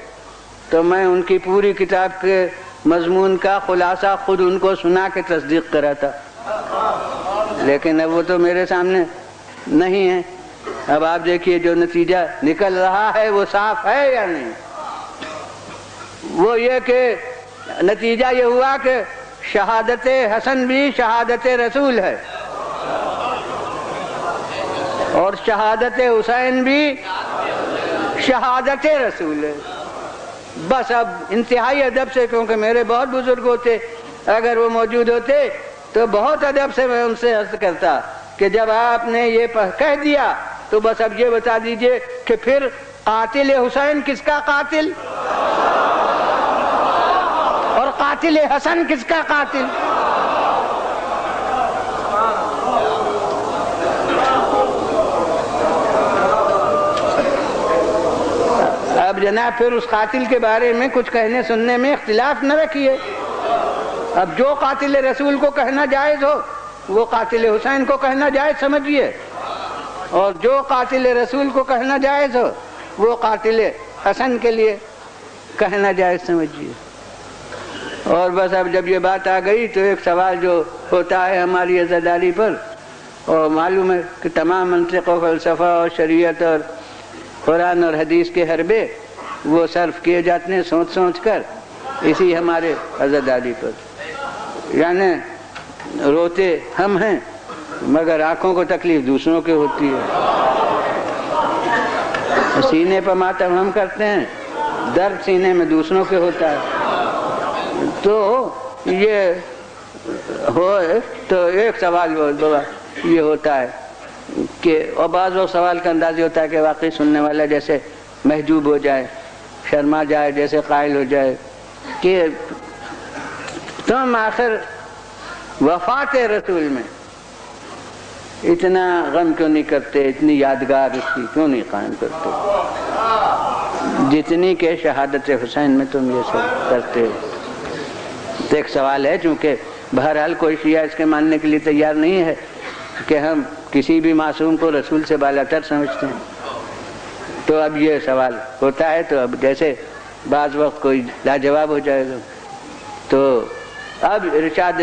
Speaker 1: تو میں ان کی پوری کتاب کے مضمون کا خلاصہ خود ان کو سنا کے تصدیق کراتا، لیکن اب وہ تو میرے سامنے نہیں ہے۔ اب آپ دیکھیے جو نتیجہ نکل رہا ہے وہ صاف ہے یا نہیں؟ وہ یہ کہ نتیجہ یہ ہوا کہ شہادت حسن بھی شہادت رسول ہے، اور شہادت حسین بھی شہادت رسول ہے۔ بس اب انتہائی ادب سے، کیونکہ میرے بہت بزرگ ہوتے، اگر وہ موجود ہوتے تو بہت ادب سے میں ان سے عرض کرتا کہ جب آپ نے یہ کہہ دیا تو بس اب یہ بتا دیجئے کہ پھر قاتل حسین کس کا قاتل اور قاتل حسن کس کا قاتل؟ اب جناب پھر اس قاتل کے بارے میں کچھ کہنے سننے میں اختلاف نہ رکھیے. اب جو قاتل رسول کو کہنا جائز ہو وہ قاتل حسین کو کہنا جائز سمجھیے، اور جو قاتل رسول کو کہنا جائز ہو وہ قاتل حسن کے لیے کہنا جائز سمجھیے. اور بس اب جب یہ بات آ گئی تو ایک سوال جو ہوتا ہے ہماری عزاداری پر، اور معلوم ہے کہ تمام منطق و فلسفہ اور شریعت اور قرآن اور حدیث کے حربے وہ صرف کیے جاتے ہیں سوچ سوچ کر اسی ہمارے عزاداری پر. یعنی روتے ہم ہیں مگر آنکھوں کو تکلیف دوسروں کے ہوتی ہے. سینے پر ماتم ہم کرتے ہیں، درد سینے میں دوسروں کے ہوتا ہے. تو یہ ہو تو ایک سوال یہ ہوتا ہے کہ اور بعض وہ سوال کا انداز یہ ہوتا ہے کہ واقعی سننے والا جیسے محجوب ہو جائے، شرما جائے، جیسے قائل ہو جائے کہ تم آخر وفات رسول میں اتنا غم کیوں نہیں کرتے، اتنی یادگار اس کی کیوں نہیں قائم کرتے جتنی کہ شہادت حسین میں تم یہ سب کرتے ہو. تو ایک سوال ہے، چونکہ بہرحال کوئی شیعہ اس کے ماننے کے لیے تیار نہیں ہے کہ ہم کسی بھی معصوم کو رسول سے بالاتر سمجھتے ہیں، تو اب یہ سوال ہوتا ہے. تو اب جیسے بعض وقت کوئی لاجواب ہو جائے گا، تو اب ارشاد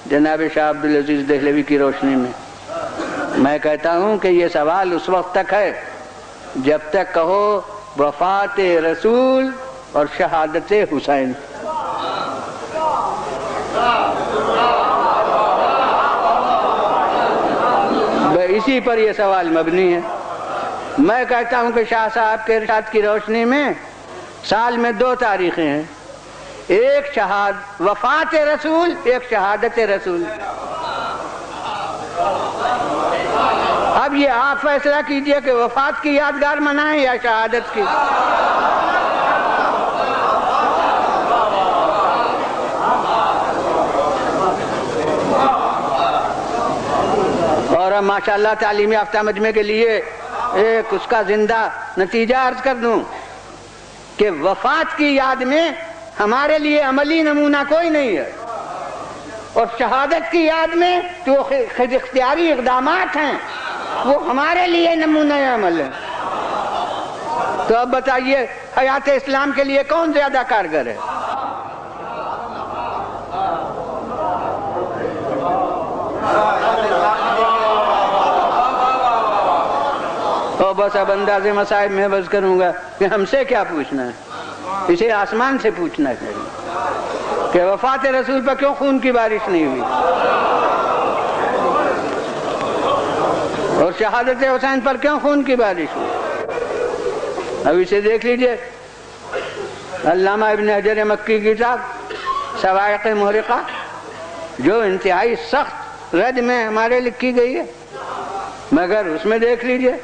Speaker 1: جناب شاہ عبدالعزیز دہلوی کی روشنی میں کہتا ہوں کہ یہ سوال اس وقت تک ہے جب تک کہو وفات رسول اور شہادت حسین. اسی پر یہ سوال مبنی ہے. میں کہتا ہوں کہ شاہ صاحب کے ارشاد کی روشنی میں سال میں 2 تاریخیں ہیں، ایک وفات رسول، ایک شہادت رسول. اب یہ آپ فیصلہ کیجئے کہ وفات کی یادگار منائیں یا شہادت کی. اور اب ماشاءاللہ تعلیم یافتہ مجمع کے لیے ایک اس کا زندہ نتیجہ عرض کر دوں کہ وفات کی یاد میں ہمارے لیے عملی نمونہ کوئی نہیں ہے، اور شہادت کی یاد میں جو خود اختیاری اقدامات ہیں وہ ہمارے لیے نمونہ عمل ہے. تو اب بتائیے حیات اسلام کے لیے کون زیادہ کارگر ہے؟ اور بس اب انداز مصائب میں بس کروں گا کہ ہم سے کیا پوچھنا ہے، اسے آسمان سے پوچھنا چاہیے کہ وفات رسول پر کیوں خون کی بارش نہیں ہوئی، اور شہادت حسین پر کیوں خون کی بارش ہوئی. اب اسے دیکھ لیجئے، علامہ ابن حجر مکی کی کتاب صواعق محرقہ جو انتہائی سخت رد میں ہمارے لکھی گئی ہے، مگر اس میں دیکھ لیجئے،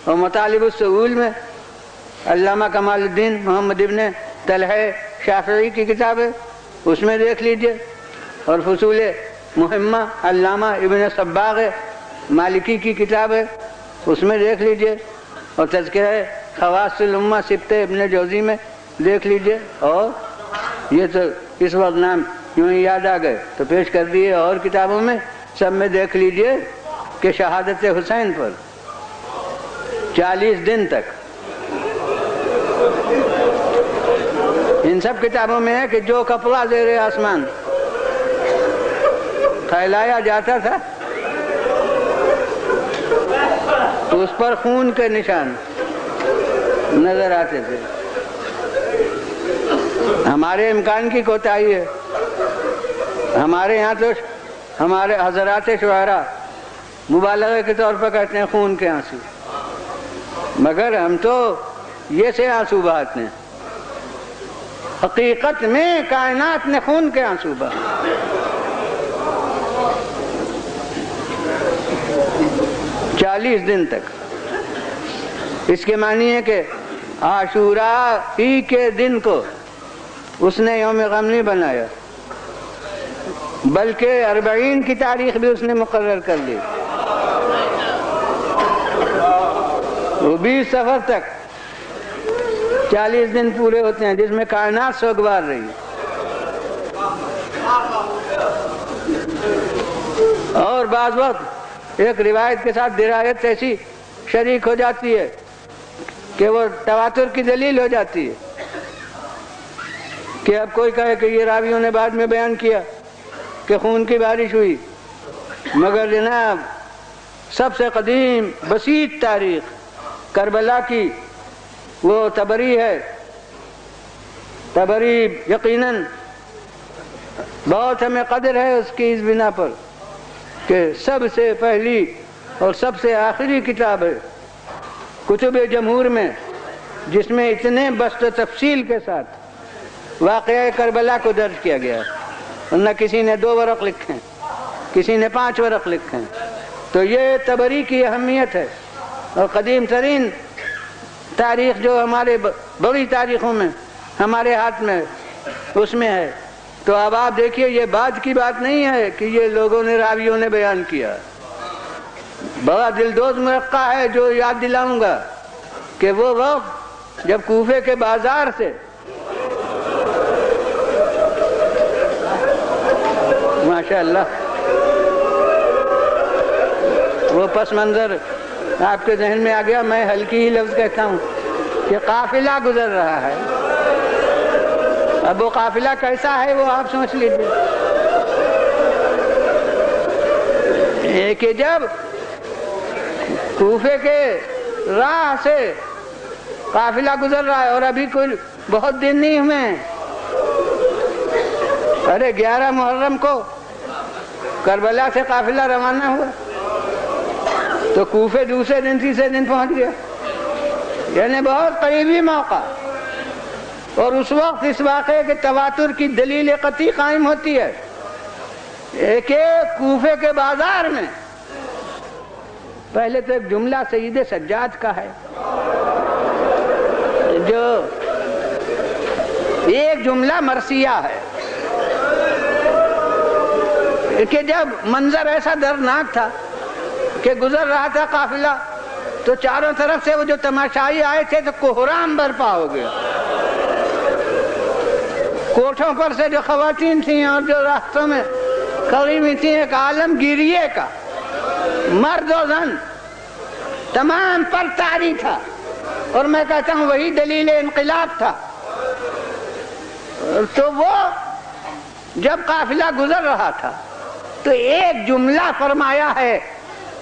Speaker 1: اور مطالب السئول میں علامہ کمال الدین محمد ابن طلحہ شافعی کی کتاب ہے، اس میں دیکھ لیجئے، اور فصول مہمہ علامہ ابن صباغ مالکی کی کتاب ہے، اس میں دیکھ لیجئے، اور تذکرہ خواص الامہ سبت ابن جوزی میں دیکھ لیجئے. اور یہ تو اس وقت نام یوں ہی یاد آ گئے تو پیش کر دیے، اور کتابوں میں سب میں دیکھ لیجئے کہ شہادت حسین پر 40 دن تک ان سب کتابوں میں ہے کہ جو کپڑا زیر آسمان پھیلایا جاتا تھا اس پر خون کے نشان نظر آتے تھے. ہمارے امکان کی کوتاہی ہے، ہمارے یہاں تو ہمارے حضرات شعراء مبالغے کے طور پر کہتے ہیں خون کے آنسو، مگر ہم تو یہ سے آنسو بہاتے ہیں، حقیقت میں کائنات نے خون کے آنسو بہائے. چالیس دن تک. اس کے معنی ہے کہ عاشورہ ہی کے دن کو اس نے یوم غم نہیں بنایا، بلکہ 40 کی تاریخ بھی اس نے مقرر کر لی۔ وہ 20 صفر تک 40 دن پورے ہوتے ہیں، جس میں کائنات سوگوار رہی ہے۔ اور بعض وقت ایک روایت کے ساتھ درایت ایسی شریک ہو جاتی ہے کہ وہ تواتر کی دلیل ہو جاتی ہے، کہ اب کوئی کہے کہ یہ راویوں نے بعد میں بیان کیا کہ خون کی بارش ہوئی، مگر جناب سب سے قدیم بسیط تاریخ کربلا کی وہ طبری ہے۔ طبری یقیناً بہت ہمیں قدر ہے اس کی اس بنا پر کہ سب سے پہلی اور سب سے آخری کتاب ہے کتب جمہور میں، جس میں اتنے بسط تفصیل کے ساتھ واقعہ کربلا کو درج کیا گیا ہے، ورنہ کسی نے 2 ورق لکھے، کسی نے 5 ورق لکھے۔ تو یہ طبری کی اہمیت ہے، اور قدیم ترین تاریخ جو ہمارے بڑی تاریخوں میں ہمارے ہاتھ میں اس میں ہے۔ تو اب آپ دیکھیے، یہ بعد کی بات نہیں ہے کہ یہ لوگوں نے راویوں نے بیان کیا۔ بڑا دلدوز مرقع ہے جو یاد دلاؤں گا کہ وہ وقت جب کوفے کے بازار سے ماشاءاللہ وہ پس منظر آپ کے ذہن میں آ گیا، میں ہلکی ہی لفظ کہتا ہوں کہ قافلہ گزر رہا ہے۔ اب وہ قافلہ کیسا ہے وہ آپ سوچ لیجیے کہ جب کوفے کے راہ سے قافلہ گزر رہا ہے اور ابھی کوئی بہت دن نہیں ہوئے، ارے 11 محرم کو کربلا سے قافلہ روانہ ہوا تو کوفے دوسرے دن تیسرے دن پہنچ گیا، یعنی بہت قریبی موقع۔ اور اس وقت اس واقعے کے تواتر کی دلیل قطعی قائم ہوتی ہے کہ کوفے کے بازار میں پہلے تو ایک جملہ سید سجاد کا ہے، جو ایک جملہ مرثیہ ہے کہ جب منظر ایسا دردناک تھا کہ گزر رہا تھا قافلہ تو چاروں طرف سے وہ جو تماشائی آئے تھے تو کوہرام برپا ہو گیا۔ کوٹھوں پر سے جو خواتین تھیں اور جو راستوں میں کھڑی ہوئی تھیں، ایک عالم گیریے کا، مرد و زن تمام پر طاری تھا، اور میں کہتا ہوں وہی دلیل انقلاب تھا۔ تو وہ جب قافلہ گزر رہا تھا تو ایک جملہ فرمایا ہے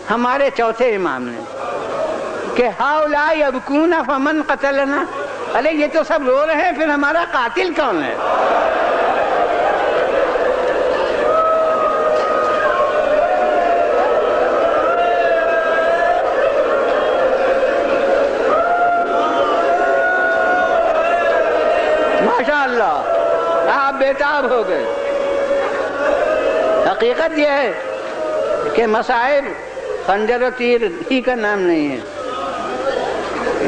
Speaker 1: ہمارے چوتھے امام نے کہ ہؤلاء یبکون فمن قتلنا، ارے یہ تو سب رو رہے ہیں، پھر ہمارا قاتل کون ہے؟ ماشاءاللہ آپ بیتاب ہو گئے۔ حقیقت یہ ہے کہ مصائب خنجر و تیر ہی کا نام نہیں ہے،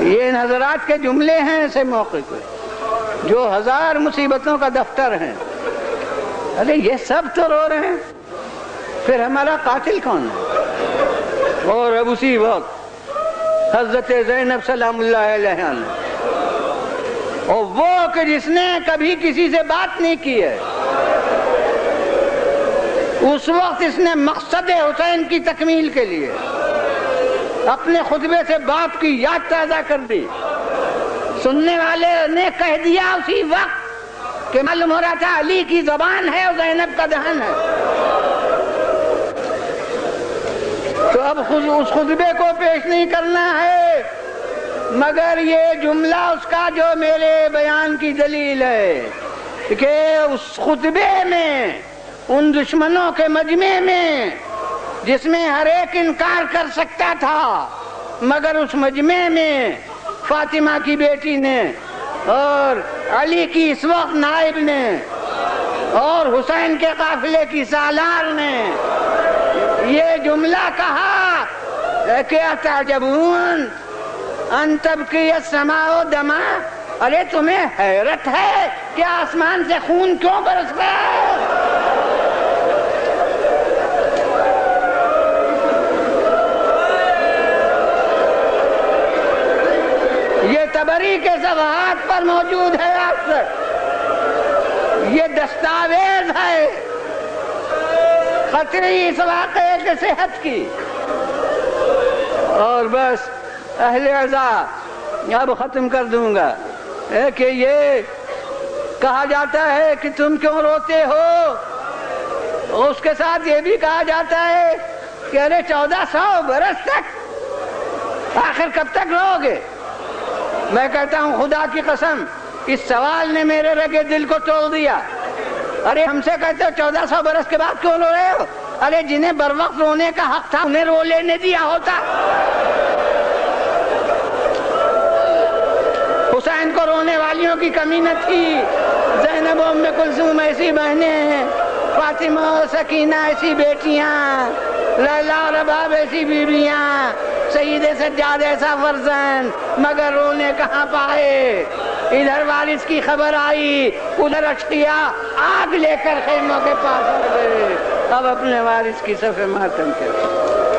Speaker 1: یہ ان حضرات کے جملے ہیں ایسے موقع پہ جو 1000 مصیبتوں کا دفتر ہیں۔ ارے یہ سب تو رو رہے ہیں، پھر ہمارا قاتل کون ہے؟ اور اب اسی وقت حضرت زینب سلام اللہ علیہا نے، اور وہ کہ جس نے کبھی کسی سے بات نہیں کی ہے، اس وقت اس نے مقصد حسین کی تکمیل کے لیے اپنے خطبے سے باپ کی یاد تازہ کر دی۔ سننے والے نے کہہ دیا اسی وقت کہ معلوم ہو رہا تھا علی کی زبان ہے اور زینب کا دہن ہے۔ تو اب اس خطبے کو پیش نہیں کرنا ہے مگر یہ جملہ اس کا جو میرے بیان کی دلیل ہے کہ اس خطبے میں، ان دشمنوں کے مجمع میں جس میں ہر ایک انکار کر سکتا تھا، مگر اس مجمع میں فاطمہ کی بیٹی نے اور علی کی اس وقت نائب نے اور حسین کے قافلے کی سالار نے یہ جملہ کہا کہ اتعجبون ان تبکی السماء دما، ارے تمہیں حیرت ہے کہ آسمان سے خون کیوں برس رہا ہے؟ یہ تبری کے صفحات پر موجود ہے اکثر، یہ دستاویز ہے قطعی اس واقعے کے صحت کی۔ اور بس اہل عزا اب ختم کر دوں گا کہ یہ کہا جاتا ہے کہ تم کیوں روتے ہو، اس کے ساتھ یہ بھی کہا جاتا ہے کہ ارے 1400 برس تک آخر کب تک رو گے؟ میں کہتا ہوں خدا کی قسم اس سوال نے میرے رگے دل کو توڑ دیا۔ ارے ہم سے کہتے ہو 1400 برس کے بعد کیوں رو رہے ہو؟ ارے جنہیں بر وقت رونے کا حق تھا انہیں رو لینے دیا ہوتا۔ حسین کو رونے والیوں کی کمی نہ تھی، زینب و ام کلثوم ایسی بہنیں ہیں، فاطمہ و سکینہ ایسی بیٹیاں، لیلا اور رباب ایسی بیویاں، سید سجاد ایسا فرزند، مگر رونے کہاں پائے؟ ادھر وارث کی خبر آئی، ادھر اشقیاء آگ لے کر خیموں کے پاس آ گئے، اب اپنے وارث کی صف ماتم کرے۔